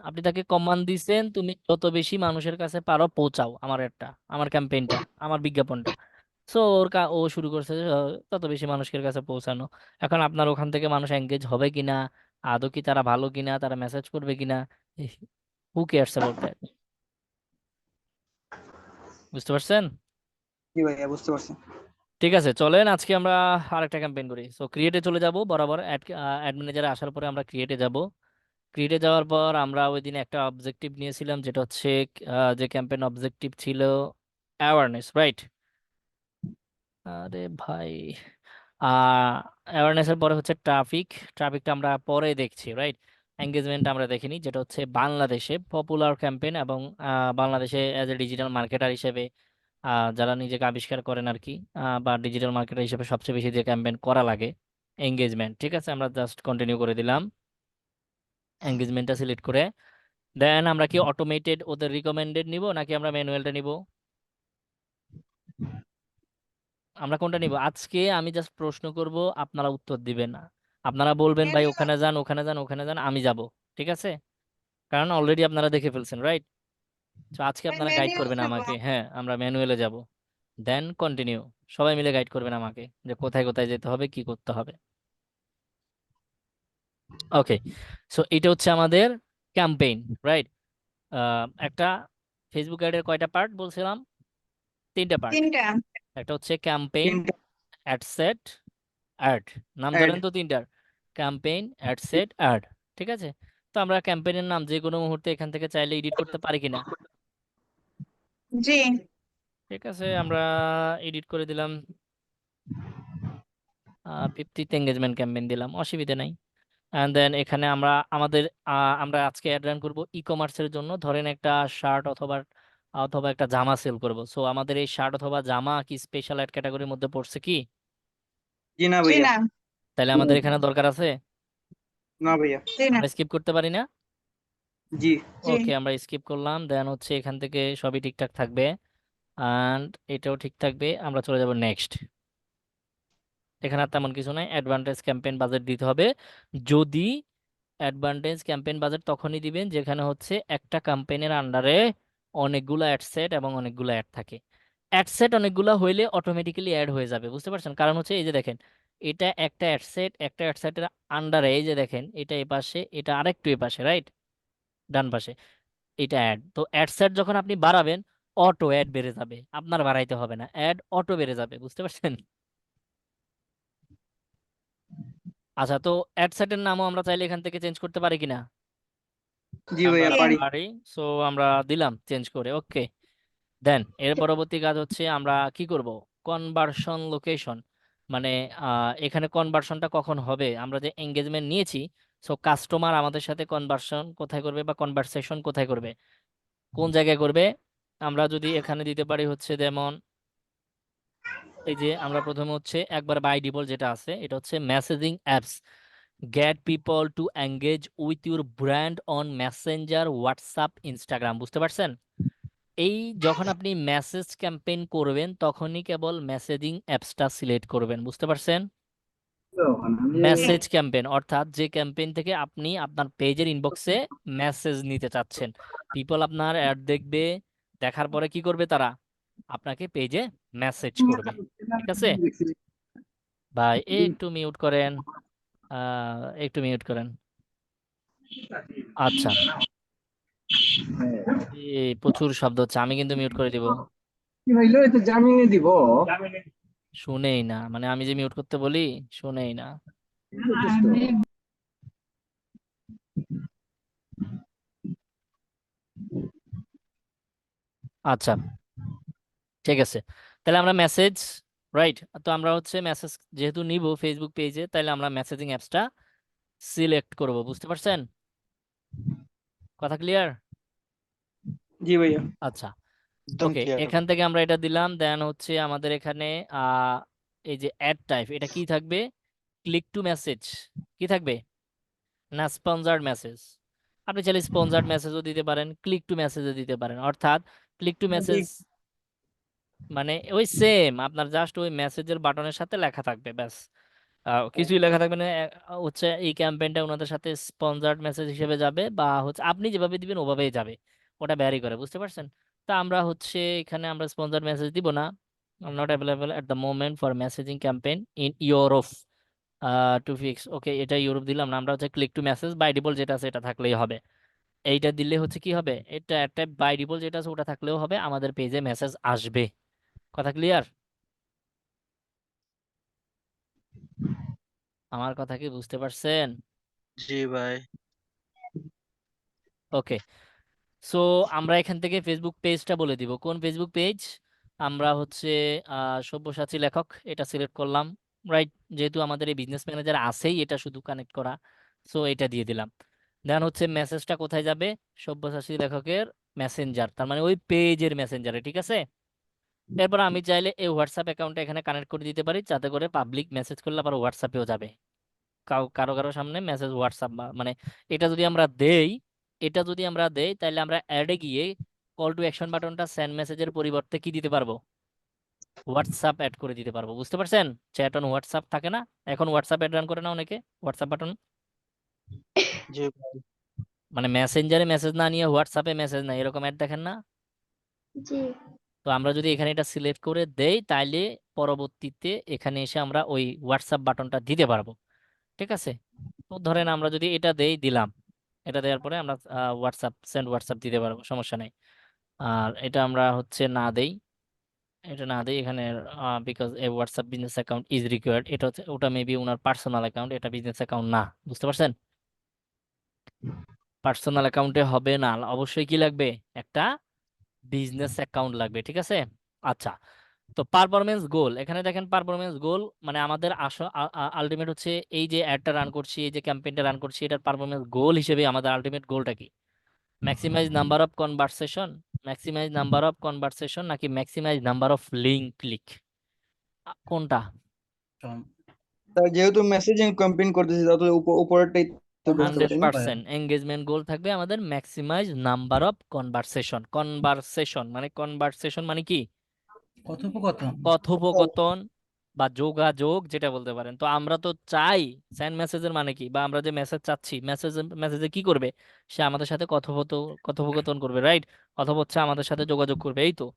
আপনি তাকে কমান্ড দিছেন, তুমি যত বেশি মানুষের কাছে পারো পৌঁছাও আমার ক্যাম্পেইনটা, আমার বিজ্ঞাপনটা। সো ও শুরু করছে যে, তত বেশি মানুষের কাছে পৌঁছানো। এখন আপনার ওখান থেকে মানুষ এঙ্গেজ হবে কিনা, আদৌ কি তারা ভালো কিনা, তারা মেসেজ করবে কিনা, হু কেয়ারস অ্যাবাউট দ্যাট। বুঝতে পারছেন? জি ভাইয়া, বুঝতে পারছি। ঠিক আছে, চলেন আজকে আমরা আরেকটা ক্যাম্পেইন করি। সো ক্রিয়েটে চলে যাব বরাবর, অ্যাড ম্যানেজারে আসার পরে আমরা ক্রিয়েটে যাব। ক্রিয়েটে যাওয়ার পর আমরা ওই দিন একটা অবজেক্টিভ নিয়েছিলাম, যেটা হচ্ছে যে ক্যাম্পেইন অবজেক্টিভ ছিল অ্যাওয়ারনেস, রাইট? আরে ভাই, অ্যাওয়ারনেসের পরে হচ্ছে ট্রাফিকটা আমরা পরে দেখছি, রাইট? এঙ্গেজমেন্ট আমরা দেখিনি, যেটা হচ্ছে বাংলাদেশে পপুলার ক্যাম্পেইন এবং বাংলাদেশে অ্যাজ এ ডিজিটাল মার্কেটার হিসেবে যারা নিজেকে আবিষ্কার করেন আর কি, বা ডিজিটাল মার্কেটার হিসেবে সবচেয়ে বেশি যে ক্যাম্পেইন করা লাগে এঙ্গেজমেন্ট। ঠিক আছে, আমরা জাস্ট কন্টিনিউ করে দিলাম এঙ্গেজমেন্টটা সিলেক্ট করে। দেন আমরা কি অটোমেটেড ওদের রিকমেন্ডেড নিব নাকি আমরা ম্যানুয়ালটা নিব? আমরা কোনটা নিব আজকে? আমি জাস্ট প্রশ্ন করব, আপনারা উত্তর দিবেন না। আপনারা বলবেন ভাই ওখানে যান, ওখানে যান, ওখানে যান, আমি যাব। ঠিক আছে, কারণ অলরেডি আপনারা দেখে ফেলছেন, রাইট? তো আজকে আপনারা গাইড করবেন আমাকে। হ্যাঁ, আমরা ম্যানুয়ালে যাব। দেন কন্টিনিউ, সবাই মিলে গাইড করবেন আমাকে যে কোথায় কোথায় যেতে হবে, কি করতে হবে। ওকে, সো এটা হচ্ছে আমাদের ক্যাম্পেইন, রাইট? একটা ফেসবুক অ্যাডের কয়টা পার্ট বলছিলাম? তিনটা পার্ট। তিনটা। একটা হচ্ছে ক্যাম্পেইন, তিনটা অ্যাড সেট, অ্যাড। নাম অ্যাড। জানেন তো তিনটার? Campaign, ad set, ad. ঠিক আছে, তো আমরা ক্যাম্পেইনের নাম যে কোনো মুহূর্তে এখান থেকে চাইলে এডিট করতে পারি কিনা? জি। ঠিক আছে, আমরা এডিট করে দিলাম। 50th এঙ্গেজমেন্ট ক্যাম্পেইন দিলাম, অসুবিধা নাই। অ্যান্ড দেন এখানে আমরা আজকে অ্যাড রান করবো ই কমার্সের জন্য। ধরেন একটা শার্ট অথবা অথবা একটা জামা সেল করব। সো আমাদের এই শার্ট অথবা জামা কি স্পেশাল অ্যাড ক্যাটাগরির মধ্যে পড়ছে কি? জি না জি ভাইয়া। না। তাহলে আমাদের এখানে দরকার আছে? না ভাইয়া। জি না। আমরা স্কিপ করতে পারি না? জি। জি। ওকে, আমরা স্কিপ করলাম। দেন হচ্ছে এখান থেকে সবই ঠিকঠাক থাকবে, অ্যান্ড এটাও ঠিক থাকবে। আমরা চলে যাব নেক্সট। এখানে আর তেমন কিছু নাই, অ্যাডভান্টেজ ক্যাম্পেইন বাজেট দিতে হবে। যদি অ্যাডভান্টেজ ক্যাম্পেইন বাজেট তখনই দিবেন যেখানে হচ্ছে একটা ক্যাম্পেইনের আন্ডারে অনেকগুলো অ্যাড সেট এবং অনেকগুলো অ্যাড থাকে। অ্যাড সেট অনেকগুলো হইলে অটোমেটিক্যালি অ্যাড হয়ে যাবে, বুঝতে পারছেন? কারণ হচ্ছে এই যে দেখেন, এটা একটা অ্যাড সেট, একটা অ্যাড সেটের আন্ডারে এই যে দেখেন, এটা এই পাশে, এটা আরেকটু এই পাশে, রাইট? ডান পাশে এটা অ্যাড। তো অ্যাড সেট যখন আপনি বাড়াবেন, অটো অ্যাড বেড়ে যাবে, আপনার বাড়াইতে হবে না, অ্যাড অটো বেড়ে যাবে, বুঝতে পারছেন? আচ্ছা, তো অ্যাড সেটের নামও আমরা চাইলে এখান থেকে চেঞ্জ করতে পারি কিনা? জি আমরা ভাইয়া, জি। পারি। পারি। সো আমরা দিলাম চেঞ্জ করে, ওকে। দেন এর পরবর্তী কাজ হচ্ছে আমরা কি করব? কনভার্সন লোকেশন, মানে এখানে কনভার্সনটা কখন হবে? আমরা যে এঙ্গেজমেন্ট নিয়েছি, সো কাস্টমার আমাদের সাথে কনভার্সন কোথায় করবে বা কনভারসেশন কোথায় করবে, কোন জায়গায় করবে? আমরা যদি এখানে দিতে পারি হচ্ছে যেমন এই যে আমরা প্রথমে হচ্ছে একবার বাই ডিফল্ট যেটা আছে এটা হচ্ছে messaging apps, gate people to engage with your brand on Messenger, WhatsApp, Instagram. বুঝতে পারছেন? এই যখন আপনি মেসেজ ক্যাম্পেইন করবেন তখনই কেবল মেসেজিং অ্যাপসটা সিলেক্ট করবেন, বুঝতে পারছেন? জি। মেসেজ ক্যাম্পেইন অর্থাৎ যে ক্যাম্পেইন থেকে আপনি আপনার পেজের ইনবক্সে মেসেজ নিতে চাচ্ছেন, পিপল আপনার অ্যাড দেখবে, দেখার পরে কি করবে তারা? আপনাকে পেজে মেসেজ করবে। ঠিক আছে ভাই, একটু মিউট করেন, একটু মিউট করেন। আচ্ছা, এই প্রচুর শব্দ হচ্ছে, আমি কিন্তু মিউট করে দিব। কি হইলো, এতে জামিনে দিব? শুনেই না, মানে আমি যে মিউট করতে বলি শুনেই না। আচ্ছা, ঠিক আছে, তাহলে আমরা মেসেজ, রাইট? তো আমরা হচ্ছে মেসেজ যেহেতু নিব ফেসবুক পেজে, তাহলে আমরা মেসেজিং অ্যাপসটা সিলেক্ট করব, বুঝতে পারছেন? কথা ক্লিয়ার? জি ভাইয়া, আচ্ছা, একদম ওকে, ক্লিয়ার। এখান থেকে আমরা এটা দিলাম। দেন হচ্ছে আমাদের এখানে এই যে অ্যাড টাইপ, এটা কি থাকবে? ক্লিক টু মেসেজ কি থাকবে, না স্পন্সার্ড মেসেজ? আপনি চাইলে স্পন্সার্ড মেসেজও দিতে পারেন, ক্লিক টু মেসেজও দিতে পারেন। অর্থাৎ ক্লিক টু মেসেজ মানে ওই সেম, আপনার জাস্ট ওই মেসেজের বাটনের সাথে লেখা থাকবে, ব্যাস। কিছুই লেখা থাকবে না, হচ্ছে এই ক্যাম্পেইনটা ওনাদের সাথে স্পন্সর্ড মেসেজ হিসেবে যাবে, বা হচ্ছে আপনি যেভাবে দিবেন ওভাবেই যাবে, ওটা ভ্যারি করে, বুঝতে পারছেন? তা আমরা হচ্ছে এখানে আমরা স্পন্সর্ড মেসেজ দিব না, not available at the moment for messaging campaign in Europe to fix. Okay, এটা ইউরোপ দিলাম না, আমরা হচ্ছে click to message by default যেটা আছে এটা থাকলেই হবে। এইটা দিলে হচ্ছে কি হবে, এটা একটা বাই ডিফল্ট যেটা আছে ওটা থাকলেও হবে, আমাদের পেজে মেসেজ আসবে। কথা ক্লিয়ার? আমার কথা কি বুঝতে পারছেন? জি ভাই। ওকে, সো আমরা এখান থেকে ফেসবুক পেজটা বলে দিব, কোন ফেসবুক পেজ। আমরা হচ্ছে সব্যসাচী লেখক এটা সিলেক্ট করলাম, রাইট? যেহেতু আমাদের এই বিজনেস ম্যানেজার আছেই এটা শুধু কানেক্ট করা, সো এটা দিয়ে দিলাম। দেন হচ্ছে মেসেজটা কোথায় যাবে, সব্যসাচী লেখকের মেসেঞ্জার, তার মানে ওই পেজের মেসেঞ্জারে, ঠিক আছে? এরপর আমি চাইলে এই হোয়াটসঅ্যাপ অ্যাকাউন্টটা এখানে কানেক্ট করে দিতে পারি, যাতে করে পাবলিক মেসেজ করলে আবার হোয়াটসঅ্যাপেও যাবে, কারো কারো সামনে মেসেজ হোয়াটসঅ্যাপ, মানে এটা যদি আমরা দেই, তাহলে আমরা অ্যাডে গিয়ে কল টু অ্যাকশন বাটনটা সেন্ড মেসেজের পরিবর্তে কি দিতে পারবো, হোয়াটসঅ্যাপ অ্যাড করে দিতে পারবো, বুঝতে পারছেন? চ্যাট অন হোয়াটসঅ্যাপ থাকে না, এখন হোয়াটসঅ্যাপ অ্যাড রান করে না অনেকে, হোয়াটসঅ্যাপ বাটন, জি ভাই। মানে মেসেঞ্জারে মেসেজ না নিয়ে হোয়াটসঅ্যাপে মেসেজ না, এরকম অ্যাড দেখেন না? জি। তো আমরা যদি এখানে এটা সিলেক্ট করে দেই, তাইলে পরবর্তীতে এখানে এসে আমরা ওই হোয়াটসঅ্যাপ বাটনটা দিতে পারবো, ঠিক আছে? তো ধরেন আমরা যদি এটা দিলাম, এটা দেওয়ার পরে আমরা হোয়াটসঅ্যাপ সেন্ড হোয়াটসঅ্যাপ দিতে পারবো, সমস্যা নেই। আর এটা আমরা হচ্ছে না দেই, এটা না দেই এখানে, because A WhatsApp business account is required, এটা হচ্ছে ওটা মেবি ওনার পার্সোনাল অ্যাকাউন্ট, এটা বিজনেস অ্যাকাউন্ট না, বুঝতে পারছেন? পার্সোনাল অ্যাকাউন্টে হবে না, অবশ্যই কি লাগবে, একটা বিজনেস অ্যাকাউন্ট লাগবে, ঠিক আছে? আচ্ছা, তো পারফরমেন্স গোল, এখানে দেখেন পারফরমেন্স গোল, মানে আমাদের আলটিমেট হচ্ছে এই যে অ্যাডটা রান করছি, এই যে ক্যাম্পেইনটা রান করছি, এটার পারফরমেন্স গোল হিসেবে আমাদের আলটিমেট গোলটা কি, ম্যাক্সিমাইজ নাম্বার অফ কনভারসেশন, নাকি maximise number of link click, কোনটা? তার যেহেতু মেসেজিং ক্যাম্পেইন করতেছি, তাহলে উপরেরটাই তো বেস্ট হবে, হান্ড্রেড তাই না? পার্সেন্ট এঙ্গেজমেন্ট গোল থাকবে আমাদের maximise number of conversation, conversation মানে কি, কথোপকথন। কথোপকথন বা যোগাযোগ যেটা বলতে পারেন। তো আমরা তো চাই সেন্ড মেসেজের মানে কি, বা আমরা যে মেসেজ চাচ্ছি, মেসেজে কি করবে, সে আমাদের সাথে কথোপকথন করবে, রাইট? অথবা হচ্ছে আমাদের সাথে যোগাযোগ করবে, এই তো।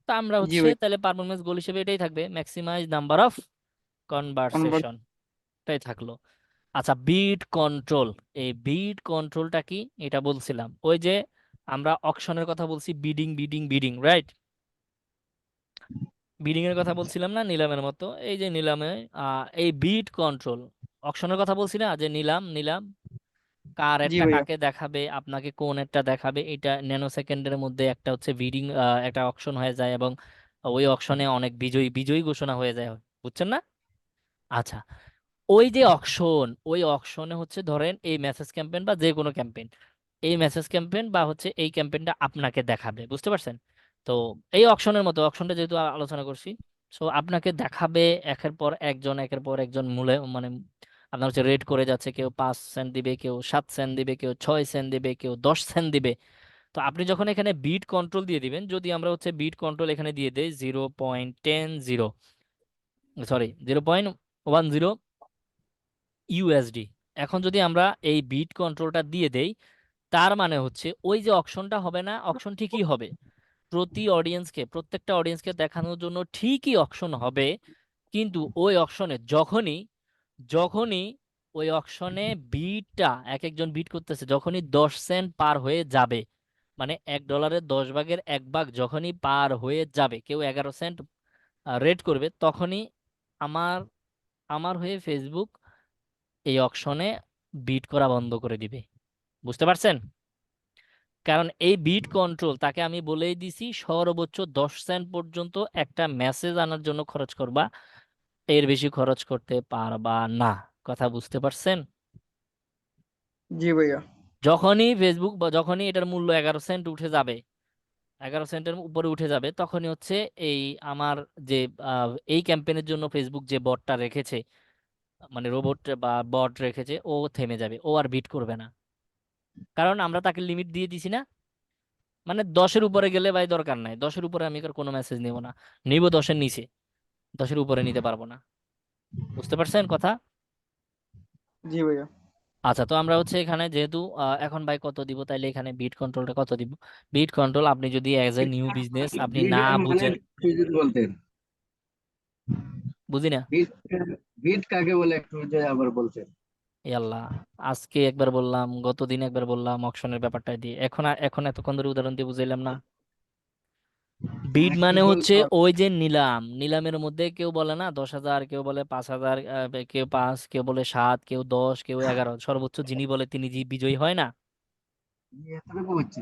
তো আমরা জি হচ্ছে ভাই। তাহলে পারফরমেন্স গোল হিসেবে এটাই থাকবে, maximise number of convert. Conversation, এটাই থাকলো। আচ্ছা, বিট কন্ট্রোল, এই বিট কন্ট্রোলটা কি, এটা বলছিলাম ওই যে আমরা অকশনের কথা বলছি, bidding bidding bidding, right? Bidding এর কথা বলছিলাম না, নিলামের মতো, এই যে নিলামে এই বিট কন্ট্রোল, অকশনের কথা বলছি না, যে নিলাম নিলাম, কার জি একটা ভাইয়া। কাকে দেখাবে, আপনাকে কোন একটা দেখাবে, এটা ন্যানো সেকেন্ডের মধ্যে একটা হচ্ছে বিডিং, একটা অকশন হয়ে যায়, এবং ওই অকশনে অনেক বিজয়ী বিজয়ী ঘোষণা হয়ে যায়, বুঝছেন না? আচ্ছা, ওই যে অকশন, ওই অকশনে হচ্ছে ধরেন এই মেসেজ ক্যাম্পেইন বা যে কোনো ক্যাম্পেইন, এই মেসেজ ক্যাম্পেইন বা হচ্ছে এই ক্যাম্পেইনটা আপনাকে দেখাবে, বুঝতে পারছেন? তো এই অকশনের মতো, অকশনটা যেহেতু আলোচনা করছি, সো আপনাকে দেখাবে একের পর একজন মূলে, মানে আপনার হচ্ছে রেট করে যাচ্ছে, কেউ 5 সেন্ট দিবে, কেউ 7 সেন্ট দিবে, কেউ 6 সেন্ট দিবে, কেউ 10 সেন্ট দিবে। তো আপনি যখন এখানে বিট কন্ট্রোল দিয়ে দিবেন, যদি আমরা হচ্ছে বিট কন্ট্রোল এখানে দিয়ে দেই 0.10, সরি 0.10 ইউএসডি, এখন যদি আমরা এই বিট কন্ট্রোলটা দিয়ে দেই, তার মানে হচ্ছে ওই যে অকশনটা হবে না, অকশন ঠিকই হবে, প্রত্যেকটা অডিয়েন্সকে দেখানোর জন্য ঠিকই অকশন হবে, কিন্তু ওই অকশনে যখনই যখনই ওই অকশনে বিটটা, এক একজন বিট করতেছে, যখনই 10 সেন্ট পার হয়ে যাবে, মানে $1 10 ভাগের 1 ভাগ যখনই পার হয়ে যাবে, কেউ 11 সেন্ট রেট করবে, তখনই আমার আমার হয়ে ফেসবুক এই অকশনে বিট করা বন্ধ করে দিবে, বুঝতে পারছেন? কারণ এই বিট কন্ট্রোল তাকে আমি বলেই দিছি সর্বোচ্চ 10 সেন্ট পর্যন্ত একটা মেসেজ আনার জন্য খরচ করবা, এর বেশি খরচ করতে পারবা না। কথা বুঝতে পারছেন? জি ভাইয়া। যখনই ফেসবুক বা যখনই এটার মূল্য 11 সেন্ট উঠে যাবে, 11 সেন্টের উপরে উঠে যাবে, তখনই হচ্ছে এই আমার যে এই ক্যাম্পেইনের জন্য ফেসবুক যে বটটা রেখেছে, মানে রোবট বা বট রেখেছে, ও থেমে যাবে, ও আর বিট করবে না, কারণ আমরা তাকে লিমিট দিয়ে দিছি না। মানে 10-এর উপরে গেলে ভাই দরকার নাই, 10-এর উপরে আমি আর কোনো মেসেজ নিব না, নিব 10-এর নিচে, 10-এর উপরে নিতে পারবো না। বুঝতে পারছেন কথা? জি ভাইয়া। আচ্ছা, তো আমরা হচ্ছে এখানে যেহেতু এখন ভাই কত দিব, তাইলে এখানে বিট কন্ট্রোলটা কত দিব? বিট কন্ট্রোল আপনি যদি অ্যাজ এ নিউ বিজনেস আপনি না ভিডের মানে বুঝেন, একটু যদি বলতেন, বুঝি না। ভিড, ভিড কাকে বলে একটু যে আবার বলতেন। আল্লাহ, আজকে একবার বললাম, গতদিন একবার বললাম অকশনের ব্যাপারটা দিয়ে, এখন এতক্ষণ ধরে উদাহরণ দিয়ে বুঝাইলাম না। বিড একটু মানে হচ্ছে বলতে ওই যে নিলাম, নিলামের মধ্যে কেউ বলে না 10,000, কেউ বলে 5,000, কেউ 5, কেউ বলে 7, কেউ 10, কেউ 11, সর্বোচ্চ যিনি বলে তিনি বিজয়ী হয় না। এতটুকু হচ্ছে।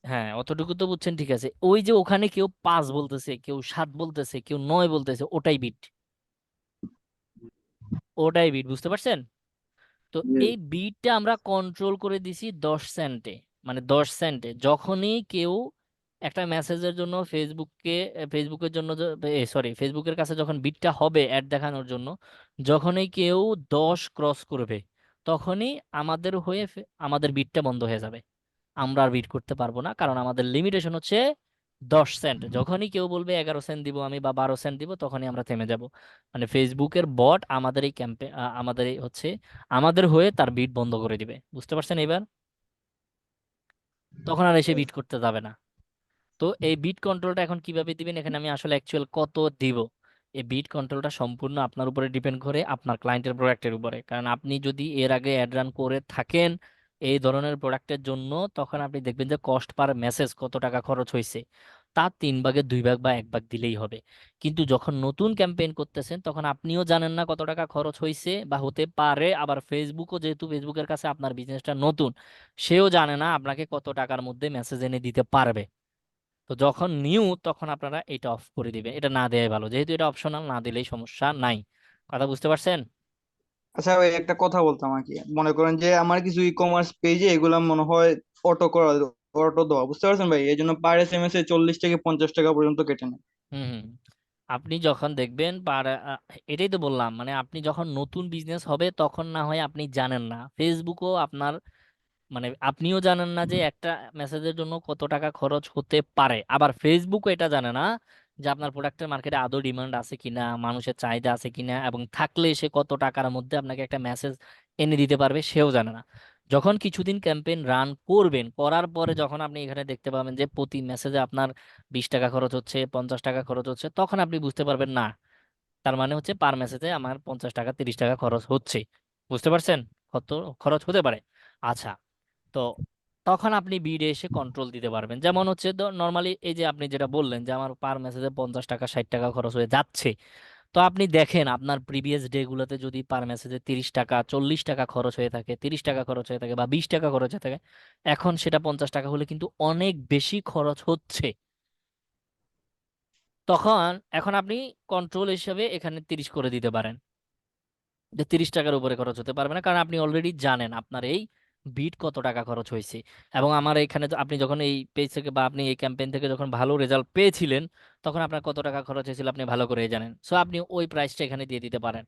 হ্যাঁ, অতটুকু তো বুঝছেন, ঠিক আছে। ওই যে ওখানে কেউ 5 বলতেছে, কেউ 7 বলতেছে, কেউ 9 বলতেছে, ওটাই বিট, ওটাই বিট, বুঝতে পারছেন? তো এই বিটটা আমরা কন্ট্রোল করে দিছি 10 সেন্টে। মানে 10 সেন্টে যখনই কেউ একটা মেসেজের জন্য ফেসবুকের জন্য, সরি, ফেসবুকের কাছে যখন বিটটা হবে অ্যাড দেখানোর জন্য, যখনই কেউ 10 ক্রস করবে, তখনই আমাদের হয়ে আমাদের বিটটা বন্ধ হয়ে যাবে। আমরা আর বিট করতে পারবো না, কারণ আমাদের লিমিটেশন হচ্ছে 10 সেন্ট। যখনই কেউ বলবে 11 সেন্ট দিব আমি বা 12 সেন্ট দিব, তখনই আমরা থেমে যাব। মানে ফেসবুকের বট আমাদের এই আমাদের এই হচ্ছে আমাদের হয়ে তার বিট বন্ধ করে দিবে, বুঝতে পারছেন এবার? তখন আর এসে বিট করতে যাবে না। তো এই বিট কন্ট্রোলটা এখন কিভাবে দিবেন, এখানে আমি আসলে অ্যাকচুয়াল কত দিব, এই বিট কন্ট্রোলটা সম্পূর্ণ আপনার উপরে ডিপেন্ড করে, আপনার ক্লায়েন্টের প্রোডাক্টের উপরে। কারণ আপনি যদি এর আগে অ্যাড রান করে থাকেন এই ধরনের প্রোডাক্টের জন্য, তখন আপনি দেখবেন যে কস্ট পার মেসেজ কত টাকা খরচ হয়েছে, তার 3 ভাগের 2 ভাগ বা 1 ভাগ দিলেই হবে। কিন্তু যখন নতুন ক্যাম্পেইন করতেছেন, তখন আপনিও জানেন না কত টাকা খরচ হয়েছে বা হতে পারে, আবার ফেসবুকও, যেহেতু ফেসবুকের কাছে আপনার বিজনেসটা নতুন, সেও জানে না আপনাকে কত টাকার মধ্যে মেসেজ এনে দিতে পারবে। তো যখন নিউ, তখন আপনারা এটা অফ করে দিবেন, এটা না দেওয়াই ভালো, যেহেতু এটা অপশনাল, না দিলেই সমস্যা নাই। কথা বুঝতে পারছেন? আচ্ছা ভাই, একটা কথা বলতাম আর কি। মনে করেন যে আমার কিছু ই কমার্স পেজে এগুলা মনে হয় অটো করা, অটো দেওয়া, বুঝতে পারছেন ভাই? এই জন্য পার SMS এ 40 থেকে 50 টাকা পর্যন্ত কেটে নেয়। হুম হুম। আপনি যখন দেখবেন এটাই তো বললাম, মানে আপনি যখন নতুন বিজনেস হবে তখন না হয় আপনি জানেন না, ফেসবুকও আপনার, মানে আপনিও জানেন না যে একটা মেসেজের জন্য কত টাকা খরচ হতে পারে, আবার ফেসবুকও এটা জানে না যে আপনার প্রোডাক্টের মার্কেটে আদৌ ডিমান্ড আছে কিনা, মানুষের চাহিদা আছে কিনা, এবং থাকলে সে কত টাকার মধ্যে আপনাকে একটা মেসেজ এনে দিতে পারবে সেও জানে না। যখন কিছুদিন ক্যাম্পেইন রান করবেন, করার পরে যখন আপনি এখানে দেখতে পাবেন যে প্রতি মেসেজে আপনার 20 টাকা খরচ হচ্ছে, 50 টাকা খরচ হচ্ছে, তখন আপনি বুঝতে পারবেন না, তার মানে হচ্ছে পার মেসেজে আমার 50 টাকা 30 টাকা খরচ হচ্ছে। বুঝতে পারছেন কত খরচ হতে পারে? আচ্ছা, তো তখন আপনি বিডে এসে কন্ট্রোল দিতে পারবেন। যেমন হচ্ছে তো নর্মালি এই যে আপনি যেটা বললেন যে আমার পার মেসেজে 50 টাকা 60 টাকা খরচ হয়ে যাচ্ছে, তো আপনি দেখেন আপনার প্রিভিয়াস ডে গুলোতে যদি পার মেসেজে 30 টাকা 40 টাকা খরচ হয়ে থাকে, 30 টাকা খরচ হয়ে থাকে বা 20 টাকা খরচ হয়ে থাকে, এখন সেটা 50 টাকা হলে কিন্তু অনেক বেশি খরচ হচ্ছে। তখন এখন আপনি কন্ট্রোল হিসেবে এখানে 30 করে দিতে পারেন, যে 30 টাকার উপরে খরচ হতে পারবে না, কারণ আপনি অলরেডি জানেন আপনার এই বিট কত টাকা খরচ হয়েছে। এবং আমার এখানে আপনি যখন এই পেজ থেকে বা আপনি এই ক্যাম্পেইন থেকে যখন ভালো রেজাল্ট পেয়েছিলেন, তখন আপনার কত টাকা খরচ হয়েছিল আপনি ভালো করে জানেন, সো আপনি ওই প্রাইসটা এখানে দিয়ে দিতে পারেন,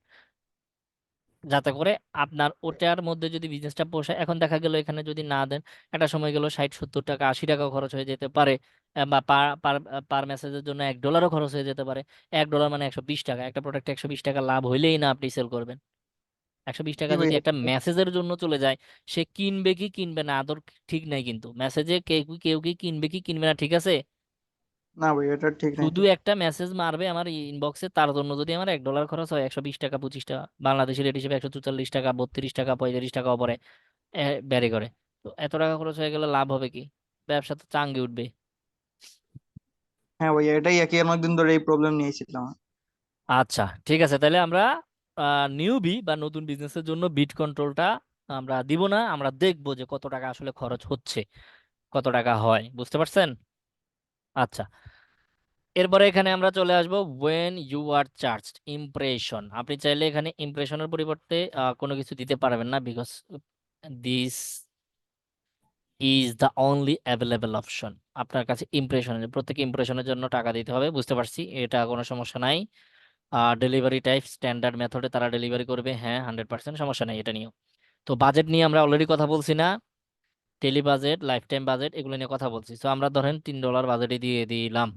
যাতে করে আপনার ওটার মধ্যে যদি বিজনেসটা পোষায়। এখন দেখা গেল এখানে যদি না দেন, একটা সময় গেল 60 70 টাকা 80 টাকাও খরচ হয়ে যেতে পারে, বা পার পার পার মেসেজের জন্য $1 খরচ হয়ে যেতে পারে। $1 মানে 120 টাকা, একটা প্রোডাক্টে 120 টাকা লাভ হইলেই না আপনি সেল করবেন। 120 টাকা জি ভাই। যদি একটা মেসেজের জন্য চলে যায়, সে কিনবে কি কিনবে না আদর ঠিক নাই, কিন্তু মেসেজে কেউ কি কিনবে কি কিনবে না, ঠিক আছে। না ভাই, এটা ঠিক নাই শুধু তো। একটা মেসেজ মারবে আমার ইনবক্সে, তার জন্য যদি আমার $1 খরচ হয়, 120 টাকা 25 টাকা, বাংলাদেশি রেট হিসেবে 144 টাকা 32 টাকা 35 টাকা পরে ব্যারি করে। তো এত টাকা খরচ হয়ে গেলে লাভ হবে কি? ব্যবসা তো চাঙ্গে উঠবে। হ্যাঁ ভাই, এটাই একই অনেকদিন ধরে এই প্রবলেম নিয়েছিলাম। আচ্ছা, ঠিক আছে, তাহলে আমরা নিউবি বা নতুন বিজনেসের জন্য বিট কন্ট্রোলটা আমরা দিব না, আমরা দেখবো যে কত টাকা আসলে খরচ হচ্ছে, কত টাকা হয়, বুঝতে পারছেন? আচ্ছা, এরপরে এখানে আমরা চলে আসবো when you are charged impression. আপনি চাইলে এখানে ইমপ্রেশনের পরিবর্তে কোনো কিছু দিতে পারবেন না, because this is the only available option. আপনার কাছে ইমপ্রেশনের, প্রত্যেক ইমপ্রেশনের জন্য টাকা দিতে হবে, বুঝতে পারছি, এটা কোনো সমস্যা নাই। ডেলিভারি টাইপ স্ট্যান্ডার্ড মেথডে তারা ডেলিভারি করবে, হ্যাঁ 100% সমস্যা নেই এটা নিয়েও। তো বাজেট নিয়ে আমরা অলরেডি কথা বলছি না, daily budget lifetime budget এগুলো নিয়ে কথা বলছি। তো আমরা ধরেন $3 বাজেটে দিয়ে দিলাম।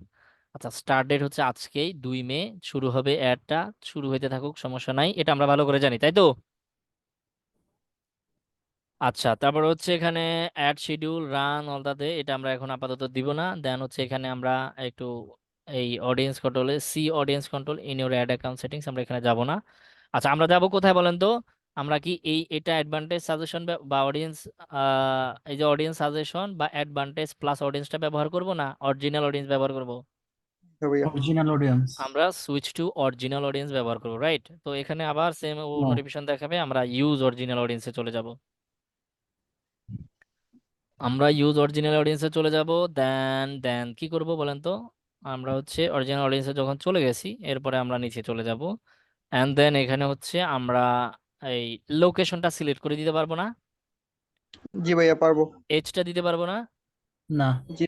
আচ্ছা, স্টার্ট ডেট হচ্ছে আজকেই 2 মে, শুরু হবে অ্যাডটা, শুরু হইতে থাকুক, সমস্যা নাই, এটা আমরা ভালো করে জানি, তাই তো? আচ্ছা, তারপর হচ্ছে এখানে ad schedule run all the day, এটা আমরা এখন আপাতত দিব না। দেন হচ্ছে এখানে আমরা একটু এই অডিয়েন্স কন্ট্রোলে see audience control in your ad account settings, আমরা এখানে যাব না। আচ্ছা, আমরা যাব কোথায় বলেন তো? আমরা কি এটা অ্যাডভান্টেজ সাজেশন বা অডিয়েন্স, এই যে অডিয়েন্স সাজেশন বা অ্যাডভান্টেজ প্লাস অডিয়েন্সটা ব্যবহার করব না অরিজিনাল অডিয়েন্স ব্যবহার করব? হ্যাঁ ভাইয়া। Original audience. আমরা সুইচ টু অরিজিনাল অডিয়েন্স ব্যবহার করব, রাইট? তো এখানে আবার সেম ও নো। নোটিফিকেশন দেখাবে, আমরা ইউজ অরিজিনাল অডিয়েন্সে চলে যাব। আমরা ইউজ অরিজিনাল অডিয়েন্সে চলে যাব। দেন দেন কি করব বলেন তো? আমরা হচ্ছে অরিজিনাল অডিয়েন্সে যখন চলে গেছি, এরপরে আমরা নিচে চলে যাব। এন্ড দেন এখানে হচ্ছে আমরা এই লোকেশনটা সিলেক্ট করে দিতে পারবো না? জি ভাইয়া পারবো। এজটা দিতে পারবো না? না। জি।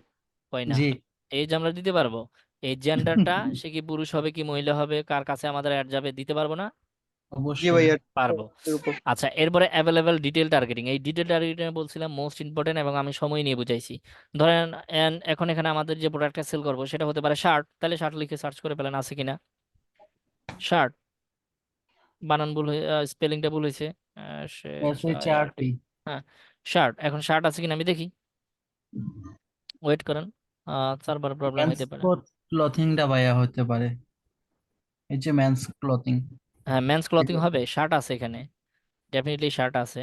হয় না। জি। এজ আমরা দিতে পারবো। এই জেন্ডারটা সে কি পুরুষ হবে কি মহিলা হবে, কার কাছে আমাদের অ্যাড যাবে, দিতে পারবো না? জি অবশ্যই। ভাইয়া। পারবো। এর উপর। আচ্ছা, এরপরে অ্যাভেলেবল ডিটেল টার্গেটিং, এই ডিটেল টার্গেটিং বলছিলাম মোস্ট ইম্পর্টেন্ট, এবং আমি সময় নিয়ে বুঝাইছি। ধরেন এখন এখানে আমাদের যে প্রোডাক্টটা সেল করবো সেটা হতে পারে শার্ট, তাহলে শার্ট লিখে সার্চ করে পেলেন আছে কিনা। শার্ট, বানান ভুল হয়ে, স্পেলিংটা ভুল হয়েছে। SHIRT। SHRT। হ্যাঁ, শার্ট, এখন শার্ট আছে কিনা আমি দেখি, ওয়েট করেন, সার্ভার প্রবলেম মেন্স হইতে পারে। ক্লথিংটা ভাইয়া হতে পারে, এই যে মেন্স ক্লথিং। হ্যাঁ, মেন্স ক্লথিং হবে, শার্ট আছে এখানে, ডেফিনেটলি শার্ট আছে।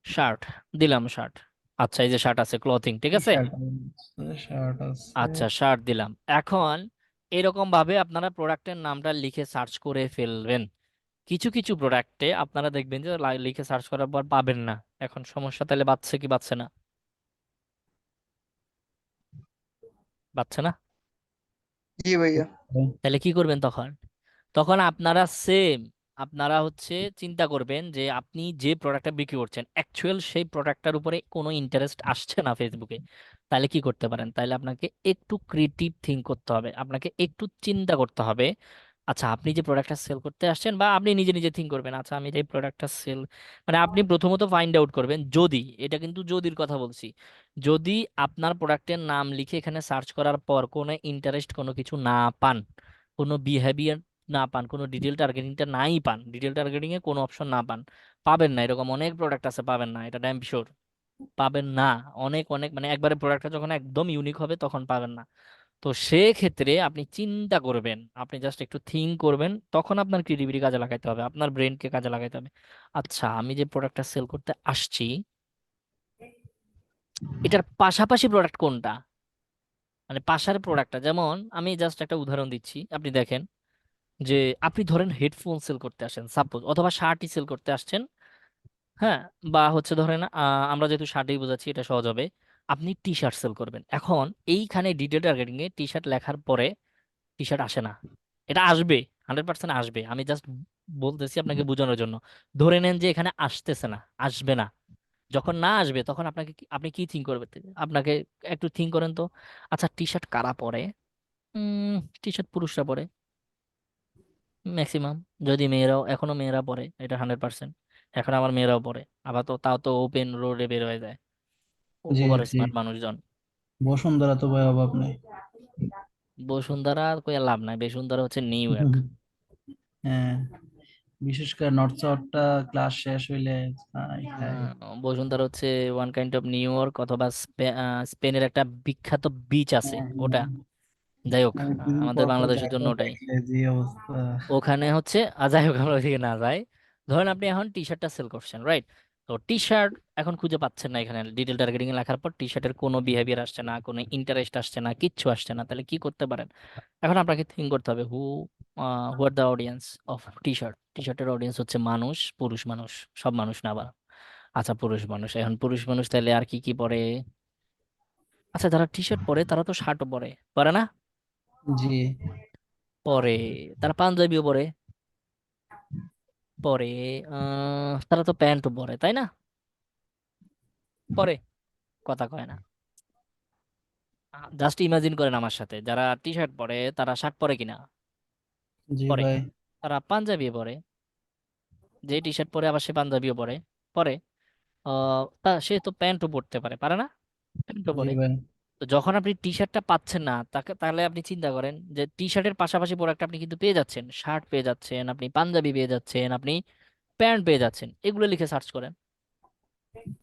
শার্ট দিলাম, শার্ট। আচ্ছা, এই যে শার্ট আছে, ক্লথিং ঠিক টি আছে। শার্ট আছে, শার্ট আছে। আচ্ছা, শার্ট দিলাম। এখন এরকম ভাবে আপনারা প্রোডাক্টের নামটা লিখে সার্চ করে ফেলবেন। কিছু কিছু প্রোডাক্টে আপনারা দেখবেন যে লিখে সার্চ করার পর পাবেন না। এখন সমস্যা তাহলে বাড়ছে কি বাড়ছে না? বাড়ছে না? জি ভাইয়া। তাহলে কি করবেন তখন? তখন আপনারা সেম, আপনারা হচ্ছে চিন্তা করবেন যে আপনি যে প্রোডাক্টটা বিক্রি করছেন অ্যাকচুয়াল সেই প্রোডাক্টটার উপরে কোনো ইন্টারেস্ট আসছে না ফেসবুকে। তাহলে কি করতে পারেন? তাহলে আপনাকে একটু ক্রিয়েটিভ থিঙ্ক করতে হবে, আপনাকে একটু চিন্তা করতে হবে। আচ্ছা, আপনি যে প্রোডাক্টটা সেল করতে আসছেন, বা আপনি নিজে নিজে থিঙ্ক করবেন, আচ্ছা আমি যে প্রোডাক্টটা সেল, মানে আপনি প্রথমত ফাইন্ড আউট করবেন, যদি, এটা কিন্তু যদির কথা বলছি, যদি আপনার প্রোডাক্টের নাম লিখে এখানে সার্চ করার পর কোনো ইন্টারেস্ট কোনো কিছু না পান, কোনো বিহেভিয়ার না পান, কোনো ডিটেল টার্গেটিংটা নাই পান, ডিটেল টার্গেটিং এ কোনো অপশন না পান, পাবেন না, এরকম অনেক প্রোডাক্ট আছে, পাবেন না, এটা ড্যাম শিওর। পাবেন না, অনেক অনেক, মানে একবারে প্রোডাক্টটা যখন একদম ইউনিক হবে তখন পাবেন না। তো সেক্ষেত্রে আপনি চিন্তা করবেন, আপনি জাস্ট একটু থিঙ্ক করবেন, তখন আপনার ক্রিয়েটিভিটি কাজে লাগাইতে হবে, আপনার ব্রেনকে কাজে লাগাইতে হবে। আচ্ছা, আমি যে প্রোডাক্টটা সেল করতে আসছি, এটার পাশাপাশি প্রোডাক্ট কোনটা, মানে পাশার প্রোডাক্টটা, যেমন আমি জাস্ট একটা উদাহরণ দিচ্ছি, আপনি দেখেন যে আপনি ধরেন হেডফোন সেল করতে আসেন সাপোজ, অথবা শার্টই সেল করতে আসছেন। হ্যাঁ, বা হচ্ছে ধরেন আমরা যেহেতু শার্টেই বোঝাচ্ছি এটা সহজ হবে, আপনি টি শার্ট সেল করবেন। এখন এইখানে detail targeting a T shirt লেখার পরে টি শার্ট আসে না। এটা আসবে, 100% আসবে, আমি জাস্ট বলতেছি আপনাকে বোঝানোর জন্য। ধরে নেন যে এখানে আসতেছে না, আসবে না। যখন না আসবে তখন আপনাকে আপনি কি থিঙ্ক করবেন? আপনাকে একটু থিঙ্ক করেন তো। আচ্ছা, টি শার্ট কারা পরে? টি শার্ট পুরুষরা পরে ম্যাক্সিমাম, যদি মেয়েরাও, এখনো মেয়েরা পরে, এটা 100%। এখন আমার মেয়েরাও পরে, আবার তো তাও তো ওপেন রোডে বের হয়ে যায়, জি ওভার জি। স্মার্ট মানুষজন। বসুন্ধরা তো ভাই অভাব নেই। বসুন্ধরা কই লাভ নাই, বসুন্ধরা হচ্ছে নিউ ইয়র্ক। হ্যাঁ, বিশেষ করে নর্থ সাউথটা ক্লাস শেষ হইলে খাই খাই। বসুন্ধরা হচ্ছে one kind of new York, অথবা স্পেনের একটা বিখ্যাত বিচ আছে হ্যাঁ, ওটা। যাই হোক, আমি দুদিন আমাদের পর পর বাংলাদেশের জন্য দেখো ওটাই। দেখলে যে অবস্থা। ওখানে হচ্ছে, যাই হোক আমরা ওইদিকে না যাই। ধরেন আপনি এখন টি শার্টটা সেল করছেন, রাইট? তো টি শার্ট এখন খুঁজে পাচ্ছেন না, এখানে ডিটেল টার্গেটিং এ লেখার পর টি শার্টের কোনো বিহেভিয়ার আসছে না, কোনো ইন্টারেস্ট আসছে না, কিচ্ছু আসছে না, তাহলে কি করতে পারেন? এখন আপনাকে থিঙ্ক করতে হবে, who are the audience of T shirt. T শার্টের অডিয়েন্স হচ্ছে মানুষ, পুরুষ মানুষ, সব মানুষ না আবার। আচ্ছা, পুরুষ মানুষ, এখন পুরুষ মানুষ তাহলে আর কি কি পরে? আচ্ছা, যারা টি শার্ট পরে তারা তো শার্টও পরে, পরে না? জি পরে, তারা পাঞ্জাবিও পরে, পরে তারা তো প্যান্টও পরে, তাই না? পরে, কথা কয় না। জাস্ট ইমাজিন করেন আমার সাথে, যারা টি শার্ট পরে তারা শার্ট পরে কিনা? জি পরে। ভাই। তারা পাঞ্জাবি পরে, যে টি শার্ট পরে আবার সে পাঞ্জাবিও পরে, পরে। তা সে তো প্যান্টও পরতে পারে, পারে না? প্যান্টও জি পরে। ভাই। তো তো যখন আপনি টি শার্টটা পাচ্ছেন না তাহলে আপনি চিন্তা করেন যে টি শার্টের পাশাপাশি প্রোডাক্ট আপনি কিন্তু পেয়ে যাচ্ছেন, শার্ট পেয়ে যাচ্ছেন, আপনি পাঞ্জাবি পেয়ে যাচ্ছেন, আপনি প্যান্ট পেয়ে যাচ্ছেন, এগুলো লিখে সার্চ করেন।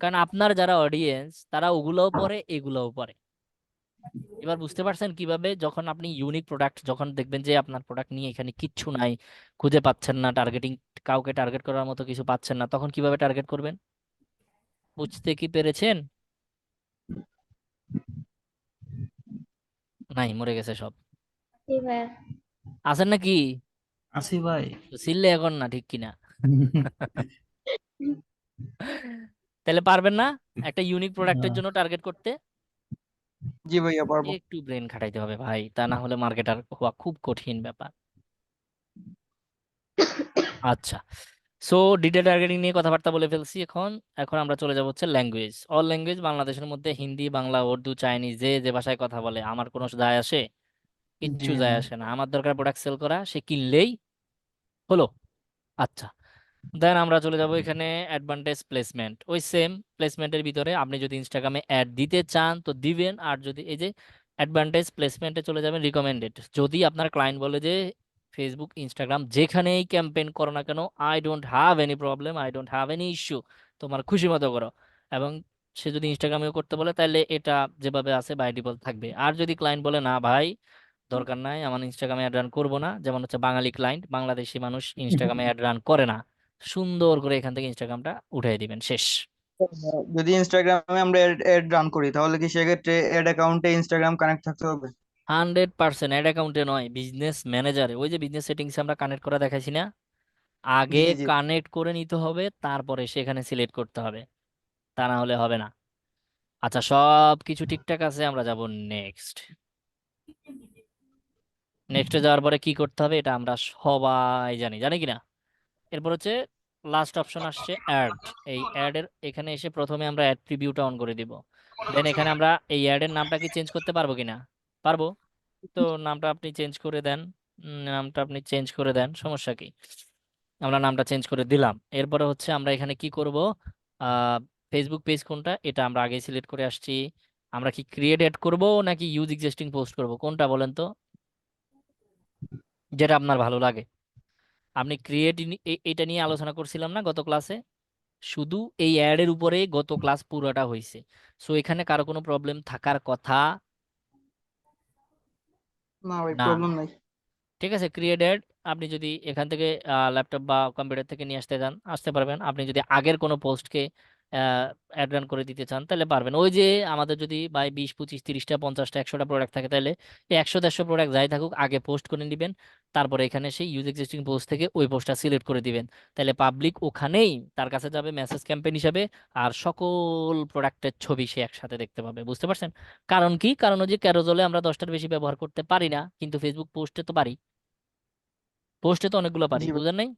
কারণ আপনার যারা অডিয়েন্স তারা ওগুলোও পরে এগুলোও পরে। এবার বুঝতে পারছেন কিভাবে যখন আপনি ইউনিক প্রোডাক্ট যখন দেখবেন যে আপনার প্রোডাক্ট নিয়ে এখানে কিচ্ছু নাই, খুঁজে পাচ্ছেন না, টার্গেটিং কাউকে টার্গেট করার মতো কিছু পাচ্ছেন না, তখন কিভাবে টার্গেট করবেন? বুঝতে কি পেরেছেন? নাই, মরে গেছে সব। জি ভাইয়া। আছেন নাকি? আসি ভাই। তো চিল্লে এখন না, ঠিক কিনা? তাহলে পারবেন না একটা ইউনিক প্রোডাক্টের আহ, জন্য টার্গেট করতে? জি ভাইয়া পারবো। একটু ব্রেন খাটাইতে হবে ভাই, তা না হলে মার্কেটার হওয়া খুব কঠিন ব্যাপার। আচ্ছা, সো ডিটেল টার্গেটিং নিয়ে কথাবার্তা বলে ফেলছি। এখন এখন আমরা চলে যাব হচ্ছে ল্যাঙ্গুয়েজ। অল ল্যাঙ্গুয়েজ বাংলাদেশের মধ্যে হিন্দি, বাংলা, উর্দু, চাইনিজ, যে যে ভাষায় কথা বলে আমার কোনো যায় আসে? জি কিচ্ছু যায় না। আসে না। আমার দরকার প্রোডাক্ট সেল করা, সে কিনলেই হলো। আচ্ছা, দেন আমরা চলে যাব এখানে অ্যাডভান্টেজ প্লেসমেন্ট। ওই সেম প্লেসমেন্টের ভিতরে আপনি যদি ইনস্টাগ্রামে অ্যাড দিতে চান তো দিবেন, আর যদি এই যে অ্যাডভান্টেজ প্লেসমেন্টে চলে যাবেন রিকমেন্ডেড। যদি আপনার ক্লায়েন্ট বলে যে ফেসবুক, ইনস্টাগ্রাম যেখানেই ক্যাম্পেইন করো না কেন, I don't have any problem, I don't have any issue, তোমার খুশি মতো করো। এবং সে যদি ইনস্টাগ্রামেও করতে বলে তাহলে এটা যেভাবে আছে বাই ডিফল্ট থাকবে। আর যদি ক্লায়েন্ট বলে না ভাই দরকার নাই, আমার ইনস্টাগ্রামে অ্যাড রান করবো না, যেমন হচ্ছে বাঙালি ক্লায়েন্ট, বাংলাদেশি মানুষ ইনস্টাগ্রামে অ্যাড রান করে না, সুন্দর করে এখান থেকে ইনস্টাগ্রামটা উঠিয়ে দিবেন, শেষ। যদি ইনস্টাগ্রামে আমরা এড রান করি তাহলে কি সেক্ষেত্রে এড অ্যাকাউন্টে ইনস্টাগ্রাম কানেক্ট থাকতে হবে? 100% অ্যাড অ্যাকাউন্টে নয়, বিজনেস ম্যানেজারে, ওই যে বিজনেস সেটিংস আমরা কানেক্ট করা দেখাইছি না, আগে জি জি। কানেক্ট করে নিতে হবে, তারপরে সেখানে সিলেক্ট করতে হবে, তা না হলে হবে না। আচ্ছা, সব কিছু ঠিকঠাক আছে, আমরা যাব নেক্সট। নেক্সটে যাওয়ার পরে কি করতে হবে এটা আমরা সবাই জানি, জানি কিনা? এরপর হচ্ছে লাস্ট অপশন আসছে অ্যাড। এই অ্যাড এর এখানে এসে প্রথমে আমরা অ্যাড প্রিভিউটা অন করে দিব। দেন এখানে আমরা এই অ্যাড এর নামটা কি চেঞ্জ করতে পারবো কিনা? পারবো। তো নামটা আপনি চেঞ্জ করে দেন। নামটা আপনি চেঞ্জ করে দেন, সমস্যা কি? আমরা নামটা চেঞ্জ করে দিলাম। এরপরে হচ্ছে আমরা এখানে কি করব? আহ ফেসবুক পেজ কোনটা এটা আমরা আগে সিলেক্ট করে আসছি। আমরা কি ক্রিয়েট অ্যাড করব নাকি ইউজ এক্সিস্টিং পোস্ট করব, কোনটা বলেন তো? যেটা আপনার ভালো লাগে। আপনি ক্রিয়েট, এটা নিয়ে আলোচনা করছিলাম না গত ক্লাসে? শুধু এই অ্যাড এর উপরে গত ক্লাস পুরোটা হয়েছে। সো এখানে কারো কোনো প্রবলেম থাকার কথা না ভাই, না। প্রবলেম নাই। ঠিক আছে, ক্রিয়েট অ্যাড। আপনি যদি এখান থেকে ল্যাপটপ বা কম্পিউটার থেকে নিয়ে আসতে চান আসতে পারবেন। আপনি যদি আগের কোনো পোস্টকে অ্যাড রান করে দিতে চান তাহলে পারবেন। ওই যে আমাদের যদি বাই 20, 25, 30টা, 50টা, 100টা প্রোডাক্ট থাকে তাহলে এই 100, 150 প্রোডাক্ট যাই থাকুক আগে পোস্ট করে নেবেন। তারপরে এখানে সেই ইউজ এক্সিস্টিং পোস্ট থেকে ওই পোস্টটা সিলেক্ট করে দিবেন। তাহলে পাবলিক ওখানেই তার কাছে যাবে মেসেজ ক্যাম্পেইন হিসাবে, আর সকল প্রোডাক্টের ছবি সে একসাথে দেখতে পাবে। বুঝতে পারছেন? কারণ কি? কারণ ওই যে ক্যারোজলে আমরা 10টার বেশি ব্যবহার করতে পারি না, কিন্তু ফেসবুক পোস্টে তো পারি। পোস্টে তো অনেকগুলো পারি, জি ভাই। বুঝেন নাই?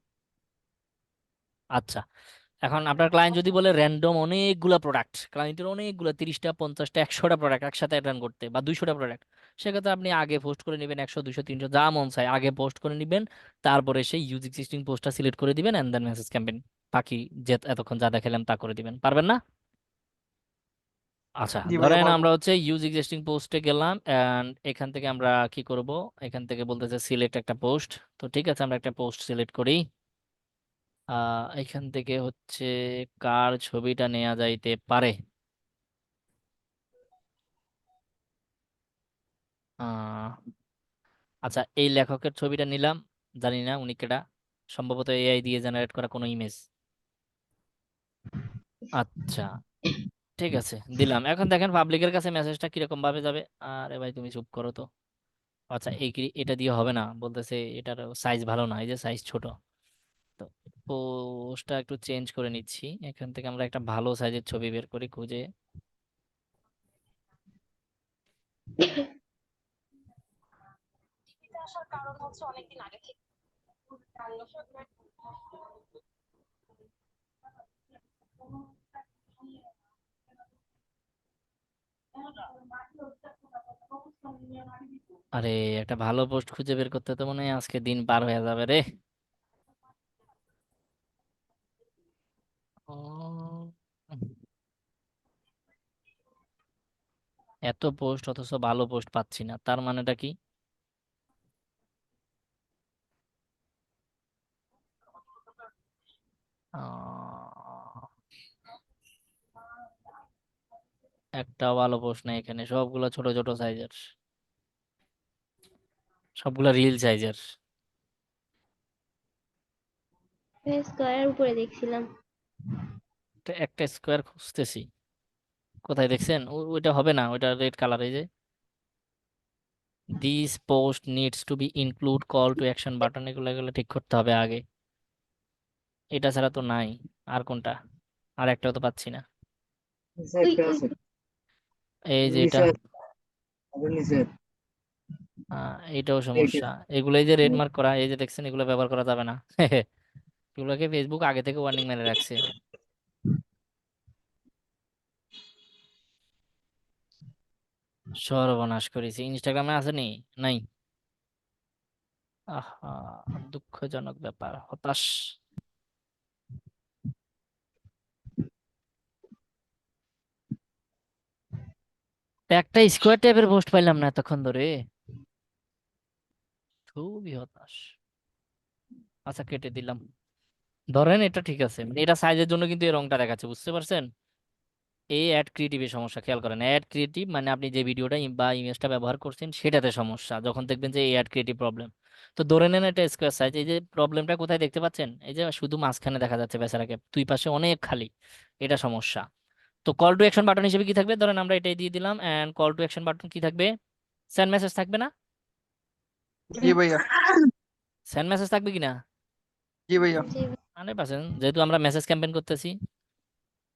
আচ্ছা, এখন আপনার ক্লায়েন্ট যদি বলে র্যান্ডম অনেকগুলা প্রোডাক্ট, ক্লায়েন্টের অনেকগুলো 30টা, 50টা, 100টা প্রোডাক্ট একসাথে রান করতে বা 200টা প্রোডাক্ট, সেক্ষেত্রে আপনি আগে পোস্ট করে নেবেন 100, 200, 300 যা মন চায় আগে পোস্ট করে নেবেন। তারপরে সেই ইউজ এক্সিস্টিং পোস্টটা সিলেক্ট করে দিবেন এন্ড দেন মেসেজ ক্যাম্পেইন বাকি যে এতক্ষণ যা দেখালাম তা করে দিবেন। পারবেন না? আচ্ছা, জি ভাইয়া ধরেন পারবো। আমরা হচ্ছে ইউজ এক্সিস্টিং পোস্টে গেলাম এন্ড এখান থেকে আমরা কি করব? এখান থেকে বলতেছে সিলেক্ট একটা পোস্ট। তো ঠিক আছে, আমরা একটা পোস্ট সিলেক্ট করি। এখান থেকে হচ্ছে কার ছবিটা নেওয়া যাইতে পারে? আহ আচ্ছা, এই লেখকের ছবিটা নিলাম, জানি না উনি কেডা, সম্ভবত এআই দিয়ে জেনারেট করা কোনো ইমেজ। আচ্ছা, ঠিক আছে, দিলাম। এখন দেখেন পাবলিকের কাছে মেসেজটা কিরকম ভাবে যাবে। আরে ভাই তুমি চুপ করো তো। আচ্ছা, এটা দিয়ে হবে না, বলতেছে এটার সাইজ ভালো না, এই যে সাইজ ছোট। তো পোস্টটা একটু চেঞ্জ করে নিচ্ছি। এখান থেকে আমরা একটা ভালো সাইজের ছবি বের করি খুঁজে। আরে, একটা ভালো পোস্ট খুঁজে বের করতে তো মনে হয় আজকে দিন পার হয়ে যাবে রে। ও, এত পোস্ট অথচ ভালো পোস্ট পাচ্ছি না, তার মানেটা কি? আহ, একটাও ভালো পোস্ট নেই এখানে, সবগুলা ছোট ছোট সাইজের, সবগুলা রিল সাইজের। স্কোয়ারের উপরে দেখছিলাম। একটা স্কোয়ার খুঁজতেছি, কোথায় দেখছেন? ওইটা হবে না, ওইটা রেড কালার, এই যে this post needs to B include call to action button, এগুলো এগুলো ঠিক করতে হবে আগে। এটা ছাড়া তো নাই। আর কোনটা? আর একটাও তো পাচ্ছি না। নিচে ওই একটা ওই আছে, এই যে এটা, নিচে আবার নিচে এইটাও এইটা। সমস্যা। এগুলো এই যে রেড মার্ক করা, এই যে দেখছেন, এগুলো ব্যবহার করা যাবে না। এগুলোকে ফেসবুক আগে থেকে ওয়ার্নিং মেরে রাখছে। সর্বনাশ করেছি। ইনস্টাগ্রামে আসেনি? নাই? আহা, দুঃখজনক ব্যাপার, হতাশ। একটা স্কোয়ার টাইপের পোস্ট পাইলাম না এতক্ষণ ধরে, খুবই হতাশ। আচ্ছা, কেটে দিলাম। ধরেন এটা ঠিক আছে, মানে এটা সাইজের জন্য কিন্তু এই রংটা দেখাচ্ছে, বুঝতে পারছেন? এই অ্যাড ক্রিয়েটিভের সমস্যা, খেয়াল করেন। অ্যাড ক্রিয়েটিভ মানে আপনি যে ভিডিওটা বা ইমেজটা ব্যবহার করছেন সেটাতে সমস্যা, যখন দেখবেন যে এই অ্যাড ক্রিয়েটিভ প্রবলেম। তো ধরে নেন এটা স্কোয়ার সাইজ, এই যে প্রবলেমটা কোথায় দেখতে পাচ্ছেন? এই যে শুধু মাঝখানে দেখা যাচ্ছে বেচারাকে, দুই পাশে অনেক খালি, এটা সমস্যা। তো কল টু অ্যাকশন বাটন হিসেবে কি থাকবে? ধরেন আমরা এটাই দিয়ে দিলাম, and call to action button কি থাকবে? সেন্ড মেসেজ থাকবে না? জি ভাইয়া। সেন্ড মেসেজ থাকবে কিনা? জি ভাইয়া। জি। 100%, যেহেতু আমরা মেসেজ ক্যাম্পেইন করতেছি।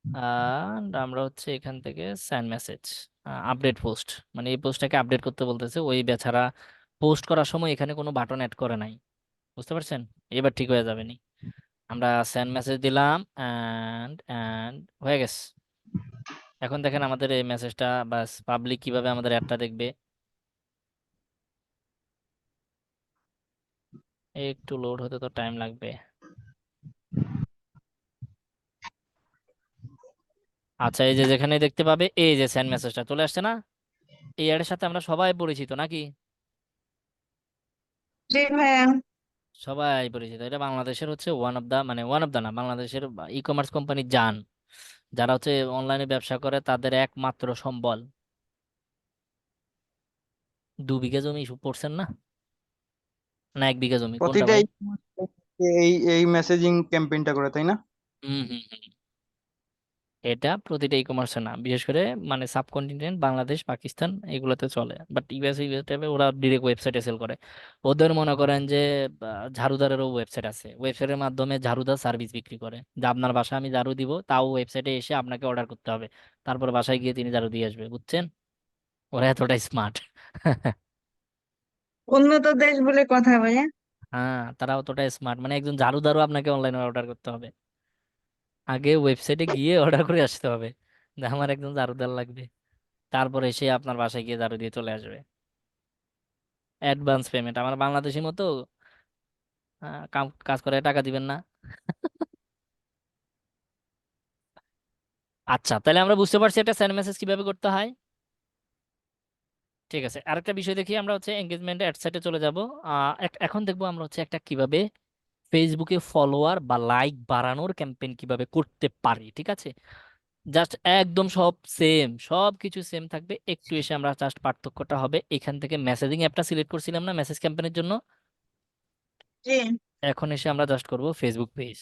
আর আমরা হচ্ছে এখান থেকে সেন্ড মেসেজ, আপডেট পোস্ট, মানে এই পোস্টটাকে আপডেট করতে বলতেছে। ওই বেচারা পোস্ট করার সময় এখানে কোনো বাটন অ্যাড করে নাই, বুঝতে পারছেন? এবার ঠিক হয়ে যাবে নি। আমরা সেন্ড মেসেজ দিলাম, এন্ড এন্ড হয়ে গেছে। এখন দেখেন আমাদের এই মেসেজটা, বাস পাবলিক কিভাবে আমাদের অ্যাডটা দেখবে। একটু লোড হতে তো টাইম লাগবে। আচ্ছা, এই যে যেখানে দেখতে পাবে, এই যে সেন্ড মেসেজটা চলে আসছে না? এই অ্যাডের সাথে আমরা সবাই পরিচিত নাকি? জি ভাইয়া। সবাই পরিচিত। এটা বাংলাদেশের হচ্ছে ওয়ান অফ দা, মানে ওয়ান অফ দা না, বাংলাদেশের ই কমার্স কোম্পানি জান, যারা হচ্ছে অনলাইনে ব্যবসা করে, তাদের একমাত্র সম্বল। 2 বিঘা জমি পড়ছেন না? না 1 বিঘা জমি, কোনটা প্রতিটা ভাই? এই এই মেসেজিং ক্যাম্পেইনটা করে, তাই না? হুম হুম হুম। এটা প্রতিটা ই কমার্সে না, বিশেষ করে মানে সাবকন্টিনেন্ট বাংলাদেশ পাকিস্তান এগুলোতে চলে, বাট ইউএস ইউএস টাইপে ওরা ডিরেক্ট ওয়েবসাইটে সেল করে। ওদের মনে করেন যে ঝাড়ুদারেরও ওয়েবসাইট আছে, ওয়েবসাইটের মাধ্যমে ঝাড়ুদার সার্ভিস বিক্রি করে, যে আপনার বাসায় আমি ঝাড়ু দিব, তাও ওয়েবসাইটে এসে আপনাকে অর্ডার করতে হবে, তারপর বাসায় গিয়ে তিনি ঝাড়ু দিয়ে আসবে, বুঝছেন? ওরা এতটাই স্মার্ট। উন্নত দেশ বলে কথা ভাইয়া। হ্যাঁ, তারা অতটাই স্মার্ট, মানে একজন ঝাড়ুদারও আপনাকে অনলাইনে অর্ডার করতে হবে, আগে ওয়েবসাইটে গিয়ে অর্ডার করে আসতে হবে যে আমার একজন ঝাড়ুদার লাগবে, তারপরে সে আপনার বাসায় গিয়ে ঝাড়ু দিয়ে চলে আসবে। অ্যাডভান্স পেমেন্ট, আমার বাংলাদেশি মতো কাজ করে টাকা দিবেন না। আচ্ছা, তাহলে আমরা বুঝতে পারছি একটা সেন্ড মেসেজ কিভাবে করতে হয়। ঠিক আছে, আরেকটা বিষয় দেখি, আমরা হচ্ছে এঙ্গেজমেন্ট অ্যাড সাইটে চলে যাব। এখন দেখবো আমরা হচ্ছে একটা কিভাবে ফেসবুকে ফলোয়ার বা লাইক বাড়ানোর ক্যাম্পেইন কিভাবে করতে পারি, ঠিক আছে? জাস্ট একদম সব সেম, সব কিছু সেম থাকবে, একটু এসে আমরা জাস্ট পার্থক্যটা হবে এখান থেকে মেসেজিং অ্যাপটা সিলেক্ট করছিলাম না মেসেজ ক্যাম্পেইনের জন্য, জি। এখন এসে আমরা জাস্ট করব Facebook page,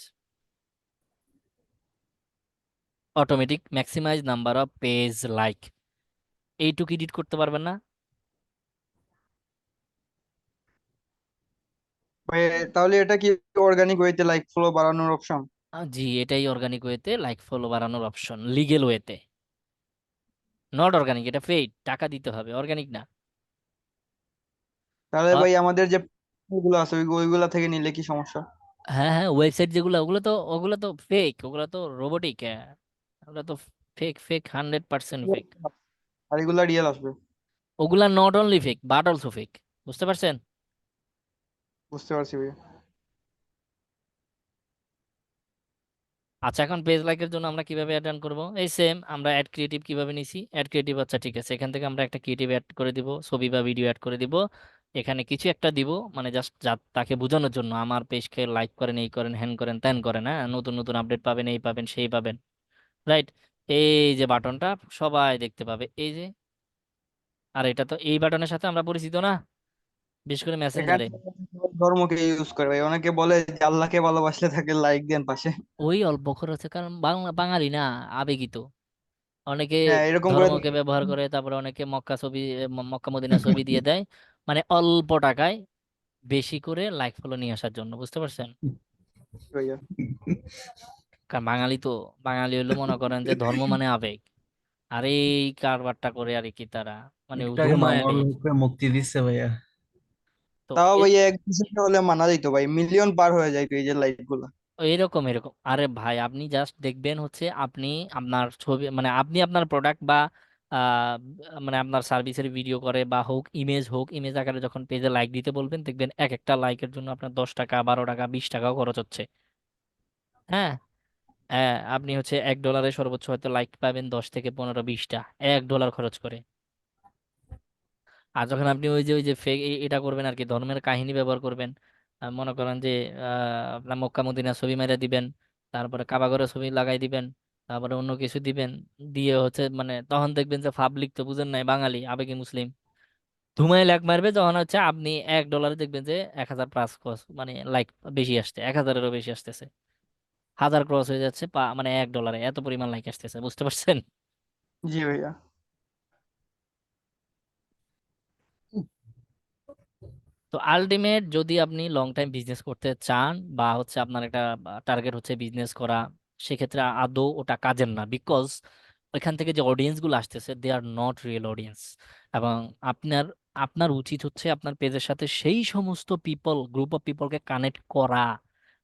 automatic maximise number of page like, এইটুকু এডিট করতে পারবেন না? ভাই তাহলে এটা কি অর্গানিক ওয়েতে লাইক ফলো বাড়ানোর অপশন? জি, এটাই অর্গানিক ওয়েতে লাইক ফলো বাড়ানোর অপশন, লিগেল ওয়েতে, নট অর্গানিক, এটা পেইড, টাকা দিতে হবে, অর্গানিক না। তাহলে আ- ভাই আমাদের যে গুলো আছে ওইগুলা থেকে নিলে কি সমস্যা? হ্যাঁ হ্যাঁ, ওয়েবসাইট যেগুলো, ওগুলো তো ফেক, ওগুলো তো রোবোটিক, ওগুলো তো ফেক ফেক, 100% ফেক। আর এগুলা রিয়েল আসবে? ওগুলা not only fake but also fake, বুঝতে পারছেন? বুঝতে পারছি ভাই। আচ্ছা, এখন পেজ লাইকের জন্য আমরা কিভাবে অ্যাড রান করবো? এই সেম আমরা অ্যাড ক্রিয়েটিভ কিভাবে নিছি, অ্যাড ক্রিয়েটিভ। আচ্ছা ঠিক আছে, এখান থেকে আমরা একটা ক্রিয়েটিভ অ্যাড করে দিব, ছবি বা ভিডিও অ্যাড করে দিব। এখানে কিছু একটা দিব, মানে জাস্ট তাকে বোঝানোর জন্য আমার পেজকে লাইক করেন, এই করেন, হ্যান করেন, ত্যান করেন, হ্যাঁ, নতুন নতুন আপডেট পাবেন, এই পাবেন, সেই পাবেন, রাইট? এই যে বাটনটা সবাই দেখতে পাবে, এই যে। আর এটা তো এই বাটনের সাথে আমরা পরিচিত না, বিশেষ করে এখানে মেসেঞ্জারে। ধর্মকে ইউজ করে ভাই, অনেকে বলে যে আল্লাহকে ভালোবাসলে তাকে লাইক দেন পাশে। ওই অল্প খরচে, কারণ বাংলা বাঙালি না, আবেগী তো। অনেকে হ্যাঁ এরকম করে। ধর্মকে ব্যবহার করে, তারপরে অনেকে মক্কা ছবি, মক্কা মদিনা ছবি দিয়ে দেয়, মানে অল্প টাকায় বেশি করে লাইক ফলো নিয়ে আসার জন্য, বুঝতে পারছেন? ভাইয়া কারণ বাঙালি তো, বাঙালি হইলো মনে করেন যে ধর্ম মানে আবেগ, আর এই কারবারটা করে আর কি তারা, মানে একটু আগে ঘুমায় মামুনুল দেয়। হককে মুক্তি দিচ্ছে ভাইয়া। তো তাও ভাইয়া এক দুশো হলে মানা যেত ভাই, মিলিয়ন পার হয়ে যায় এই যে লাইক গুলা। এরকম এরকম, আরে ভাই আপনি জাস্ট দেখবেন হচ্ছে, আপনি আপনার ছবি, মানে আপনি আপনার প্রোডাক্ট বা আহ, মানে আপনার সার্ভিসের ভিডিও করে বা হোক, হোক ইমেজ আকারে যখন পেজে লাইক দিতে বলবেন, দেখবেন এক একটা লাইকের জন্য আপনার 10 টাকা, 12 টাকা, 20 টাকাও খরচ হচ্ছে। হ্যাঁ, হ্যাঁ, আপনি হচ্ছে $1 সর্বোচ্চ হয়তো লাইক পাবেন 10 থেকে 15, 20টা, $1 খরচ করে। আর যখন আপনি ওই যে ফেক এটা করবেন আর কি, ধর্মের কাহিনী ব্যবহার করবেন, মনে করেন যে আপনার মক্কা মদিনা ছবি মেরে দিবেন, তারপরে কাবা ঘরের ছবি লাগাই দিবেন, তারপরে অন্য কিছু দিবেন, দিয়ে হচ্ছে মানে তখন দেখবেন যে পাবলিক তো বুঝেন নাই, বাঙালি আবেগী মুসলিম ধুমায় লাইক মারবে, যখন হচ্ছে আপনি $1 দেখবেন যে 1000 প্লাস ক্রস, মানে লাইক বেশি আসছে, 1000-এরও বেশি আসতেছে, 1000 ক্রস হয়ে যাচ্ছে, মানে $1 এত পরিমাণ লাইক আসতেছে, বুঝতে পারছেন? জি ভাইয়া। তো আলটিমেট যদি আপনি লং টাইম বিজনেস করতে চান, বা হচ্ছে আপনার একটা টার্গেট হচ্ছে বিজনেস করা, সেক্ষেত্রে আদৌ ওটা কাজের না, বিকজ ওইখান থেকে যে অডিয়েন্স গুলো আসতেছে দে আর নট রিয়েল অডিয়েন্স। এবং আপনার আপনার উচিত হচ্ছে আপনার পেজের সাথে সেই সমস্ত পিপল, গ্রুপ অফ পিপলকে কানেক্ট করা,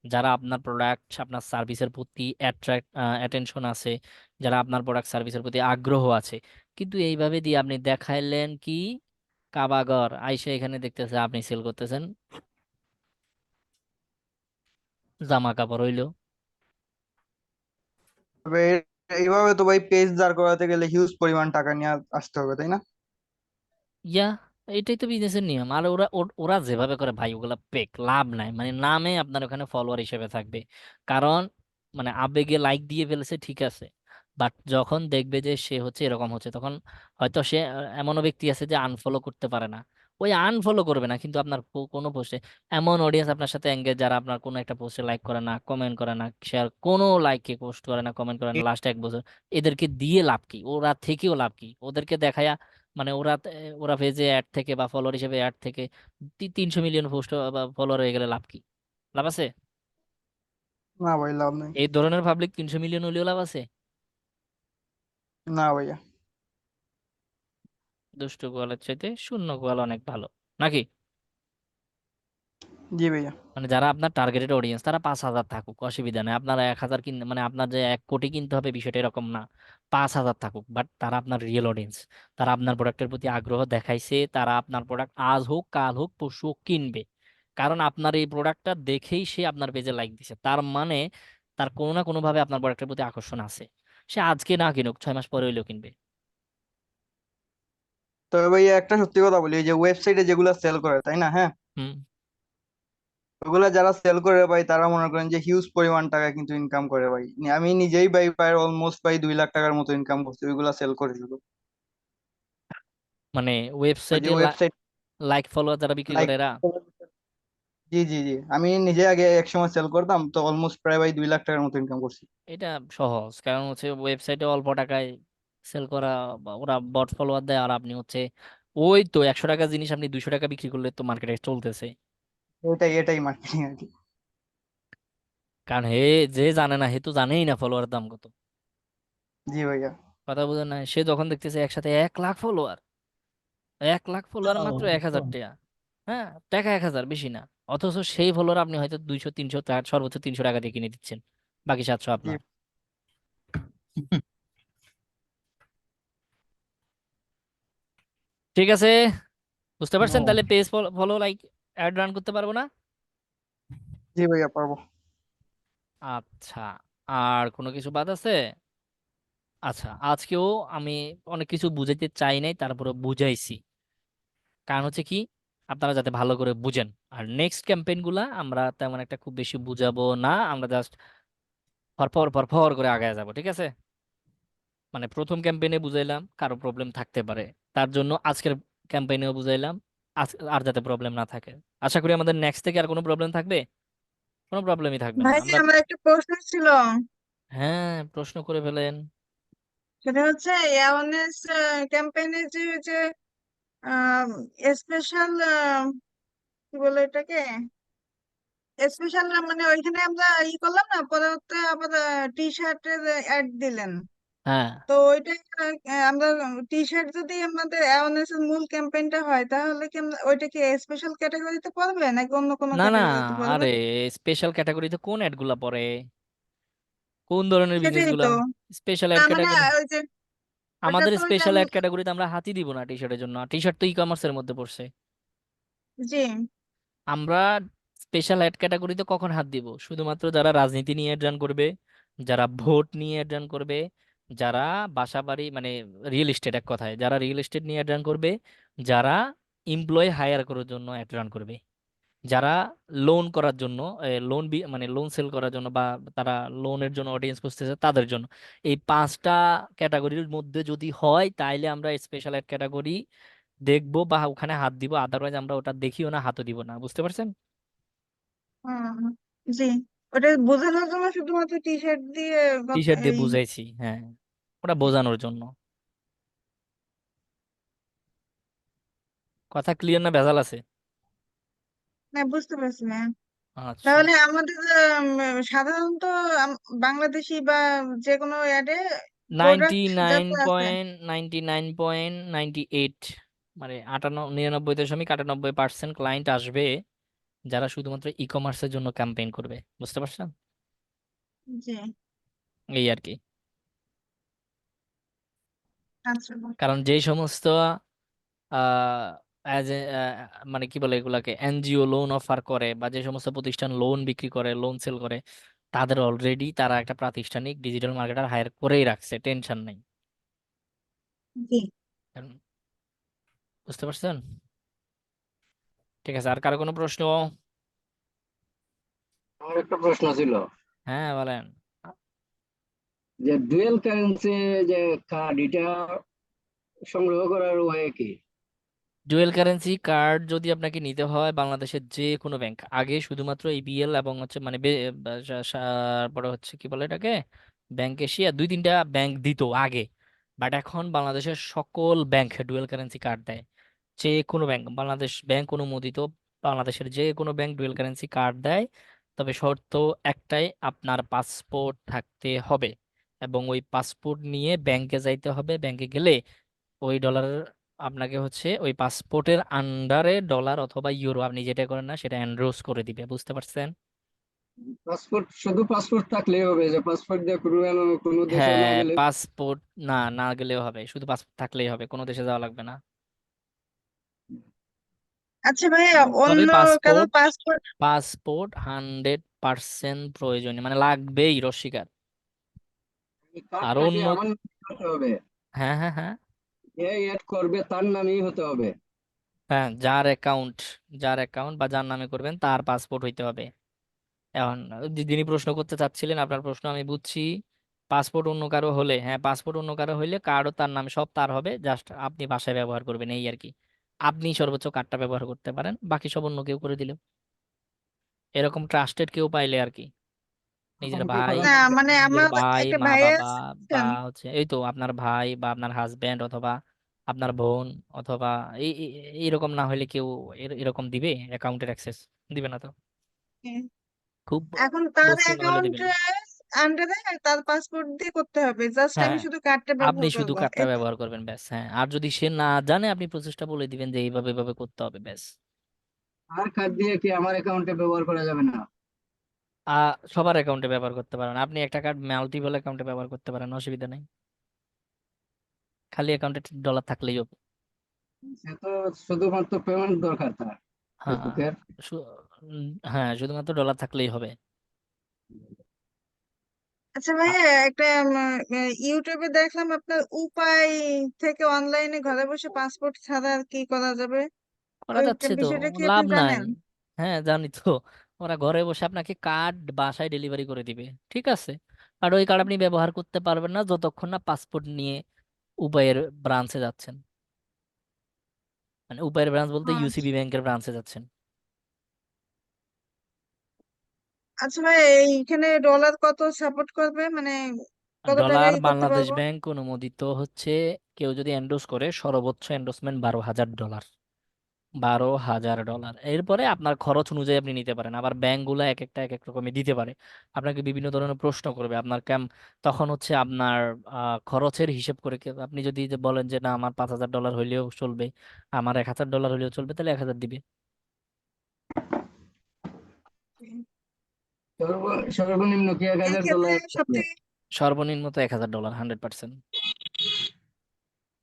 যারা আপনার প্রোডাক্ট, আপনার সার্ভিসের প্রতি অ্যাটেনশন আছে, যারা আপনার প্রোডাক্ট সার্ভিসের প্রতি আগ্রহ আছে। কিন্তু এইভাবে দিয়ে আপনি দেখাইলেন কি, কাবাগর আইসা এখানে দেখতেছে আপনি সেল করতেছেন জামা কাপড় হইলো। তবে এইভাবে তো ভাই পেজ দাঁড় করাতে গেলে হিউজ পরিমাণ টাকা নিয়ে আসতে হবে, তাই না? ইয়া, এটাই তো বিজনেসের নিয়ম। আর ওরা ওরা যেভাবে করে ভাই, ওগুলা পেক লাভ নাই, মানে নামে আপনার ওখানে ফলোয়ার হিসেবে থাকবে, কারণ মানে আবেগে লাইক দিয়ে ফেলেছে, ঠিক আছে, বাট যখন দেখবে যে সে হচ্ছে এরকম হচ্ছে, তখন হয়তো সে এমনও ব্যক্তি আছে যে আনফলো করতে পারে না, ওই আনফলো করবে না, কিন্তু আপনার কোনো পোস্টে এমন অডিয়েন্স আপনার সাথে এঙ্গেজ, যারা আপনার কোনো একটা পোস্টে লাইক করে না, কমেন্ট করে না, শেয়ার, কোনো লাইকে পোস্ট করে না, কমেন্ট করে না লাস্ট 1 বছর, এদেরকে দিয়ে লাভ কি? ওরা থেকেও লাভ কি? ওদেরকে দেখায়া, মানে ওরা পেজে অ্যাড থেকে বা ফলোয়ার হিসেবে অ্যাড থেকে 300 মিলিয়ন পোস্ট বা ফলোয়ার হয়ে গেলে লাভ কি? লাভ আছে? না ভাই লাভ নেই। এই ধরনের পাবলিক 300 মিলিয়ন হলেও লাভ আছে? না ভাইয়া। দুষ্ট গোয়ালের চাইতে শূন্য গোয়াল অনেক ভালো, নাকি? জি ভাইয়া। মানে যারা আপনার টার্গেটেড অডিয়েন্স, তারা 5,000 থাকুক, অসুবিধা নেই। আপনার 1,000 কিন, মানে আপনার যে 1 কোটি কিনতে হবে বিষয়টা এরকম না, 5,000 থাকুক, বাট তারা আপনার রিয়েল অডিয়েন্স, তারা আপনার প্রোডাক্টের প্রতি আগ্রহ দেখাইছে, তারা আপনার প্রোডাক্ট আজ হোক, কাল হোক, পরশু হোক কিনবে, কারণ আপনার এই প্রোডাক্টটা দেখেই সে আপনার পেজে লাইক দিছে, তার মানে তার কোনো না কোনো ভাবে আপনার প্রোডাক্টের প্রতি আকর্ষণ আছে। সে আজকে না কিনুক, 6 মাস পরে হইলেও কিনবে। তবে ভাইয়া একটা সত্যি কথা বলি, এই যে ওয়েবসাইটে যেগুলো সেল করে, তাই না? হ্যাঁ, হুম। ওগুলা যারা সেল করে ভাই, তারা মনে করেন যে হিউজ পরিমাণ টাকা কিন্তু ইনকাম করে ভাই। আমি নিজেই ভাই প্রায় অলমোস্ট ভাই 2 লাখ টাকার মতো ইনকাম করছি ওইগুলা সেল করে শুধু। মানে ওই যে ওয়েবসাইটে ওয়েবসাইট লাইক ফলোয়ার যারা বিক্রি লাইক, করে এরা। জি জি জি, আমি নিজে আগে এক সময় সেল করতাম, তো অলমোস্ট প্রায় ভাই 2 লাখ টাকার মতো ইনকাম করছি। এটা সহজ, কারণ হচ্ছে ওয়েবসাইটে অল্প টাকায় সেল করা, বা ওরা বট ফলোয়ার দেয়, আর আপনি হচ্ছে ওই তো 100 টাকা জিনিস আপনি 200 টাকা বিক্রি করলে তো মার্কেটে চলতেছে। এটাই এটাই মার্কেটিং আর কি। কারণ যে জানে না, হে তো জানেই না ফলোয়ার দাম কত। জি ভাইয়া। কথা বুঝেন না? সে যখন দেখতেছে একসাথে 1 লাখ ফলোয়ার, 1 লাখ ফলোয়ার মাত্র 1,000 টাকা, হ্যাঁ, টাকা 1,000, বেশি না। অথচ সেই ফলোয়ার আপনি হয়তো 200, 300, সর্বোচ্চ 300 টাকা দিয়ে কিনে দিচ্ছেন, বাকি 700 জি আপনার। ঠিক আছে, বুঝতে পারছেন? ও, তাহলে page follow like add run করতে পারবো না। জি ভাইয়া পারবো। আচ্ছা, আর কোনো কিছু বাদ আছে? আচ্ছা, আজকেও আমি অনেক কিছু বুঝাইতে চাই নাই, তারপরে বুঝাইছি। কারণ হচ্ছে কি, আপনারা যাতে ভালো করে বুঝেন। আর নেক্সট ক্যাম্পেইন গুলা আমরা তেমন একটা খুব বেশি বুঝাবো না, আমরা জাস্ট ফরফর ফরফর করে আগায় যাবো, ঠিক আছে? মানে প্রথম ক্যাম্পেইনে বুঝাইলাম, কারো প্রবলেম থাকতে পারে, তার জন্য আজকের ক্যাম্পেইনেও বুঝাইলাম, আর যাতে প্রবলেম না থাকে। আশা করি আমাদের নেক্সট থেকে আর কোনো প্রবলেম থাকবে? কোনো প্রবলেমই থাকবে না ভাইয়া আমরা। আমার একটা প্রশ্ন ছিল। হ্যাঁ, প্রশ্ন করে ফেলেন। সেটা হচ্ছে অ্যাওয়ারনেস ক্যাম্পেইনের যে স্পেশাল কি বলে এটাকে, স্পেশাল মানে ওইখানে আমরা করলাম না, পরে হচ্ছে আবার টি শার্টের অ্যাড দিলেন। হ্যাঁ, তো ওইটা আমরা টি শার্ট যদি আমাদের অ্যাওয়ারনেস এর মূল ক্যাম্পেইনটা হয়, তাহলে কি ওইটা কি স্পেশাল ক্যাটাগরিতে পড়বে নাকি অন্য কোনো না না, ক্যাটাগরিতে পড়বে? আরে স্পেশাল ক্যাটাগরিতে কোন অ্যাড গুলা পড়ে? কোন ধরনের বিজনেস সেটাই গুলা তো। স্পেশাল না অ্যাড মানে ক্যাটাগরি? ওই যে ওটা আমাদের তো ওই যে স্পেশাল অ্যাড ক্যাটাগরিতে আমরা হাতই দিব না টি শার্টের জন্য। টি শার্ট তো ই কমার্সের মধ্যে পড়ছে। জি আমরা স্পেশাল অ্যাড ক্যাটাগরিতে কখন হাত দিব? শুধুমাত্র যারা রাজনীতি নিয়ে অ্যাড রান করবে, যারা ভোট নিয়ে অ্যাড রান করবে, যারা বাসা বাড়ি মানে রিয়েল এস্টেট, এক কথায় যারা রিয়েল এস্টেট নিয়ে অ্যাড রান করবে, যারা এমপ্লয় হায়ার করার জন্য অ্যাড রান করবে, যারা লোন করার জন্য, লোন মানে লোন সেল করার জন্য, বা তারা লোনের জন্য অডিয়েন্স খুঁজতেছে তাদের জন্য। এই পাঁচটা ক্যাটাগরির মধ্যে যদি হয়, তাইলে আমরা স্পেশাল অ্যাড ক্যাটাগরি দেখবো বা ওখানে হাত দিব, আদারওয়াইজ আমরা ওটা দেখিও না, হাতও দিব না। বুঝতে পারছেন? হুম, জি ওটা বোঝানোর জন্য শুধুমাত্র টি শার্ট দিয়ে টি শার্ট দিয়ে এই বুঝাইছি, হ্যাঁ, ওটা বোঝানোর জন্য। কথা ক্লিয়ার না ভেজাল আছে? না বুঝতে পারছি না। আচ্ছা, তাহলে আমাদের সাধারণত বাংলাদেশি বা যে কোনো অ্যাডে নাইনটি প্রোডাক্ট নাইন যাতে আছে। পয়েন্ট 99.98, মানে 99.98% ক্লায়েন্ট আসবে যারা শুধুমাত্র ই কমার্সের জন্য ক্যাম্পেইন করবে। বুঝতে পারছেন? জি এই আর কি। আচ্ছা কারণ যেই সমস্ত অ্যাজ এ মানে কি বলে এগুলাকে, এনজিও লোন অফার করে, বা যে সমস্ত প্রতিষ্ঠান লোন বিক্রি করে, লোন সেল করে, তাদের অলরেডি তারা একটা প্রাতিষ্ঠানিক ডিজিটাল মার্কেটার হায়ার করেই রাখছে, টেনশন নেই। জি। উম, বুঝতে পারছেন? ঠিক আছে, আর কারো কোনো প্রশ্ন? আমার একটা প্রশ্ন ছিল হ্যাঁ, বলেন। যে ডুয়েল কারেন্সি যে কার্ড এটা সংগ্রহ করার ওয়ে কি? ডুয়েল কারেন্সি কার্ড যদি আপনাকে নিতে হয় বাংলাদেশের যে কোনো ব্যাংক, আগে শুধুমাত্র এবিএল এবং হচ্ছে মানে পরে হচ্ছে কি বলে এটাকে, ব্যাংক এশিয়া, দুই তিনটা ব্যাংক দিত আগে। বাট এখন বাংলাদেশের সকল ব্যাংক ডুয়েল কারেন্সি কার্ড দেয়। যে কোনো ব্যাংক, বাংলাদেশ ব্যাংক অনুমোদিত বাংলাদেশের যে কোনো ব্যাংক ডুয়েল কারেন্সি কার্ড দেয়। তবে শর্ত একটাই, আপনার পাসপোর্ট থাকতে হবে, এবং ওই পাসপোর্ট নিয়ে ব্যাংকে যাইতে হবে। ব্যাংকে গেলে ওই ডলারের, আপনাকে হচ্ছে ওই পাসপোর্টের আন্ডারে ডলার অথবা ইউরো, আপনি যেটা করেন না সেটা এনরোস করে দিবে। বুঝতে পারছেন? পাসপোর্ট, শুধু পাসপোর্ট থাকলেই হবে? যে পাসপোর্ট দিয়ে কোনো দেশে না হ্যাঁ, গেলে? পাসপোর্ট না না গেলেও হবে, শুধু পাসপোর্ট থাকলেই হবে, কোনো দেশে যাওয়া লাগবে না। আচ্ছা ভাইয়া, তবে অন্য কারো পাসপোর্ট, পাসপোর্ট পাসপোর্ট 100% প্রয়োজনীয়, মানে লাগবেই রসিকার। এই আর কার্ডটা কি অন্য, আমার নামে হতে হবে? হ্যাঁ হ্যাঁ হ্যাঁ, যে এড করবে তার নামেই হতে হবে? হ্যাঁ, যার অ্যাকাউন্ট বা যার নামে করবেন তার পাসপোর্ট হইতে হবে। এখন যিনি প্রশ্ন করতে চাচ্ছিলেন, আপনার প্রশ্ন আমি বুঝছি। পাসপোর্ট অন্য কারো হলে, হ্যাঁ, পাসপোর্ট অন্য কারো হইলে কার্ডও তার নামে, সব তার হবে, জাস্ট আপনি বাসায় ব্যবহার করবেন, এই আর কি। আপনি সর্বোচ্চ কার্ডটা ব্যবহার করতে পারেন, বাকি সব অন্য কেউ করে দিল, এরকম ট্রাস্টেড কেউ পাইলে আর কি। তখন নিজের কি ভাই, করা না লাগবে? মানে নিজের আমার ভাই, একটা মা ভাইয়া বাবা, বা আছেন। হচ্ছে এই তো আপনার ভাই বা আপনার হাজবেন্ড, অথবা আপনার বোন, অথবা এইরকম না হলে কেউ এরকম দিবে অ্যাকাউন্টের অ্যাক্সেস? দিবে না তো। খুব এখন তার বস্তু না হলে দিবে না। অ্যাকাউন্টে আন্ডারে তার পাসপোর্ট দিয়ে করতে হবে, জাস্ট আমি হ্যাঁ, শুধু কার্ডটা আপনি ব্যবহার শুধু করব কার্ডটা ব্যবহার করবেন, ব্যাস। হ্যাঁ, আর যদি সে না জানে, আপনি প্রসেসটা বলে দিবেন যে এইভাবে এইভাবে করতে হবে, ব্যাস। আর কার্ড দিয়ে কি আমার অ্যাকাউন্টে ব্যবহার করা যাবে না? সবার অ্যাকাউন্টে ব্যবহার করতে পারেন, আপনি একটা কার্ড মাল্টিপল অ্যাকাউন্টে ব্যবহার করতে পারেন, অসুবিধা নেই। খালি অ্যাকাউন্টে ডলার থাকলেই হবে। সে তো শুধুমাত্র পেমেন্ট দরকার তার, হ্যাঁ, ফেসবুকের। হ্যাঁ, শুধুমাত্র ডলার থাকলেই হবে। আচ্ছা ভাইয়া একটা ইউটিউবে দেখলাম আপনার উপায় থেকে অনলাইনে ঘরে বসে পাসপোর্ট ছাড়া আর কি করা যাবে করা ওই যাচ্ছে তো, বিষয়টা কি আপনি লাভ নাই। জানেন? হ্যাঁ জানি তো। ওরা ঘরে বসে আপনাকে কার্ড বাসায় ডেলিভারি করে দিবে, ঠিক আছে। আর ওই কার্ড আপনি ব্যবহার করতে পারবেন না যতক্ষণ না পাসপোর্ট নিয়ে উবাইয়ের ব্রাঞ্চে যাচ্ছেন। মানে উবাইয়ের ব্রাঞ্চ বলতে আচ্ছা ইউসিবি ব্যাংকের ব্রাঞ্চে যাচ্ছেন। আচ্ছা ভাই এইখানে ডলার কত সাপোর্ট করবে মানে কত ডলার টাকাই করতে বাংলাদেশ পারবো? ব্যাংক অনুমোদিত হচ্ছে, কেউ যদি এন্ডোর্স করে সর্বোচ্চ এন্ডোর্সমেন্ট $12,000। $12,000, এরপরে আপনার খরচ অনুযায়ী আপনি নিতে পারেন। আবার ব্যাংকগুলো এক একটা এক এক রকমের দিতে পারে, আপনাকে বিভিন্ন ধরনের প্রশ্ন করবে আপনার তখন হচ্ছে আপনার খরচের হিসেব করে আপনি যদি যে বলেন যে না আমার $5,000 হইলেও চলবে, আমার $1,000 হইলেও চলবে, তাহলে 1,000 দিবে। সর্বনিম্ন কি এক এই হাজার ক্ষেত্রে ডলার সব থেকে সর্বনিম্ন তো $1,000, 100%।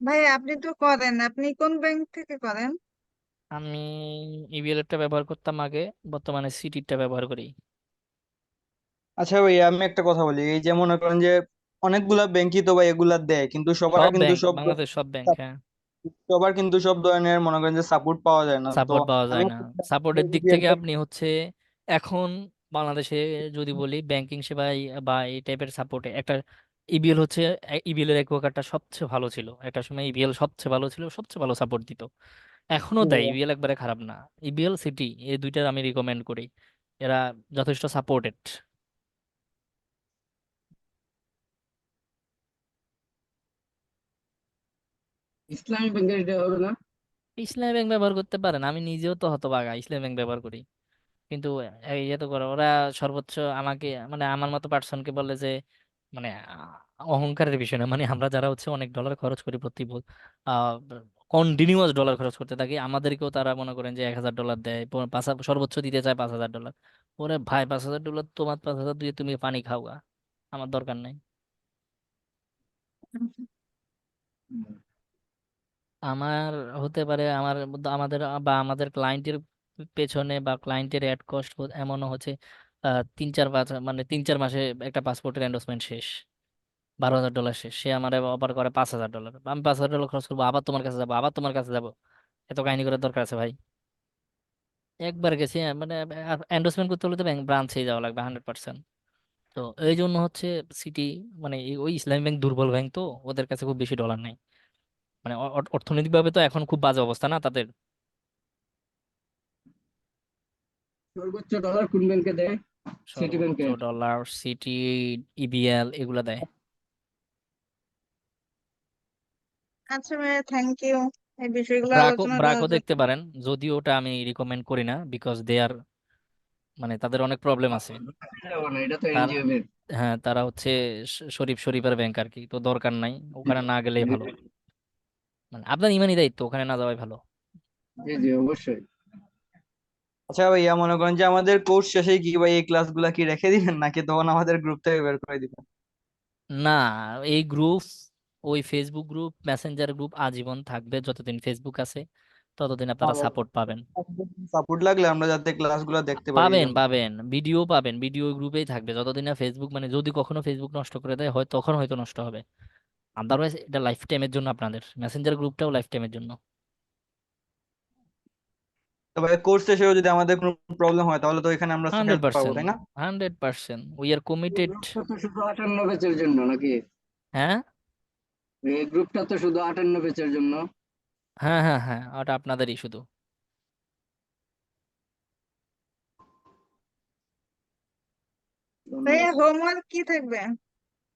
ভাই আপনি তো করেন, আপনি কোন ব্যাংক থেকে করেন? আমি ইবিএলটা ব্যবহার করতাম আগে, বর্তমানে সিটিটা ব্যবহার করি। আচ্ছা ভাই, আমি একটা কথা বলি, এই যে মনে করেন যে অনেকগুলা ব্যাংকই তো ভাই এগুলা দেয়, কিন্তু সবার সব কিন্তু ব্যাংক, সব বাংলাদেশ সব ব্যাংক, হ্যাঁ। সবার কিন্তু সব ধরনের মনে করেন যে সাপোর্ট পাওয়া যায় না তো। সাপোর্ট পাওয়া আমি যায় না। সাপোর্টের দিক যদি থেকে একটা আপনি হচ্ছে এখন বাংলাদেশে যদি বলি ব্যাংকিং সেবায় বা এই টাইপের সাপোর্টে একটা ইবিএল হচ্ছে, ইবিএল এর অ্যাকুয়াকার্ডটা সবচেয়ে ভালো ছিল একটা সময়, ইবিএল সবচেয়ে ভালো ছিল, সবচেয়ে ভালো সাপোর্ট দিত। এখনো দেয়, ইবিএল একবারে খারাপ না। ইবিএল সিটি এই দুইটার আমি রিকমেন্ড করি, এরা যথেষ্ট সাপোর্টেড। ইসলামী ব্যাংকের এটা হবে না? ইসলামী ব্যাংক ব্যবহার করতে পারেন, আমি নিজেও তো হতভাগা ইসলামী ব্যাংক ব্যবহার করি, কিন্তু এই ইয়ে তো করে ওরা সর্বোচ্চ আমাকে, মানে আমার মতো পার্সনকে বলে যে মানে অহংকারের বিষয় না, মানে আমরা যারা হচ্ছে অনেক ডলার খরচ করি প্রতি কন্টিনিউয়াস ডলার খরচ করতে থাকি, আমাদেরকেও তারা মনে করেন যে $1,000 দেয়, সর্বোচ্চ দিতে চায় $5,000। ওরে ভাই, $5,000 তোমার, 5,000 দিয়ে তুমি পানি খাওয়া, আমার দরকার নাই। আমার হতে পারে আমার আমাদের বা আমাদের ক্লায়েন্টের পেছনে বা ক্লায়েন্টের অ্যাড কস্ট এমনও হচ্ছে 3-4 5, মানে 3-4 মাসে একটা পাসপোর্টের এন্ডোসমেন্ট শেষ, $12,000 শেষ, সে আমার অফার করে $5,000। আমি $5,000 খরচ করবো, আবার তোমার কাছে যাবো, আবার তোমার কাছে যাবো, এত কাহিনী করার দরকার আছে ভাই? একবার গেছি, মানে এন্ডোসমেন্ট করতে হলে তো ব্যাংক ব্রাঞ্চেই যাওয়া লাগবে 100%। তো এই জন্য হচ্ছে সিটি, মানে ওই ইসলামী ব্যাংক দুর্বল ব্যাংক তো, ওদের কাছে খুব বেশি ডলার নেই, মানে অর্থনৈতিকভাবে তো এখন খুব বাজে অবস্থা না তাদের। সর্বোচ্চ ডলার কোন ব্যাংকে দেয়? সিটি সর্বোচ্চ ব্যাংকে। ডলার সিটি, ইবিএল এগুলা দেয়। আচ্ছা ভাইয়া, থ্যাংক ইউ এই বিষয়গুলো ব্রাকো আলোচনা ব্রাকো করার জন্য। দেখতে পারেন, যদিও ওটা আমি রিকমেন্ড করি না, বিকজ দে আর, মানে তাদের অনেক প্রবলেম আছে। যাবো না, এটা তো তার, এনজিও ব্যাংক। হ্যাঁ তারা হচ্ছে শরীফের ব্যাংক আর কি, তো দরকার নাই, ওখানে না গেলেই ভালো। মানে আপনার ইমানই দায়িত্ব, ওখানে না যাওয়াই ভালো। জি জি অবশ্যই। আচ্ছা ভাইয়া, মনে করেন যে আমাদের কোর্স শেষে কি ভাই এই ক্লাসগুলা কি রেখে দিবেন, নাকি তখন আমাদের গ্রুপ থেকে বের করে দিবেন? না, এই গ্রুপ, ওই ফেসবুক গ্রুপ, মেসেঞ্জার গ্রুপ আজীবন থাকবে, যতদিন ফেসবুক আছে ততদিন আপনারা সাপোর্ট পাবেন। সাপোর্ট লাগলে আমরা যাতে ক্লাসগুলো দেখতে পারি এই পাবেন জন্য। পাবেন ভিডিও পাবেন, ভিডিও গ্রুপেই থাকবে যতদিন না ফেসবুক, মানে যদি কখনো ফেসবুক নষ্ট করে দেয় হয় তখন হয়তো নষ্ট হবে, আদারওয়াইজ এটা লাইফ টাইমের জন্য, আপনাদের মেসেঞ্জার গ্রুপটাও লাইফ টাইমের জন্য। তো ভাই কোর্স শেষেও যদি আমাদের কোনো প্রবলেম হয় তাহলে তো এখানে আমরা হান্ড্রেড হেল্প পাবো, পার্সেন্ট তাই না? 100% উই আর এই কমিটেড। গ্রুপটা তো শুধু 58 ব্যাচের জন্য নাকি? হ্যাঁ এই গ্রুপটা তো শুধু 58 ব্যাচের জন্য। হ্যাঁ হ্যাঁ হ্যাঁ, ওটা আপনাদেরই শুধু। ভাইয়া ধন্যবাদ। হোমওয়ার্ক কি থাকবে?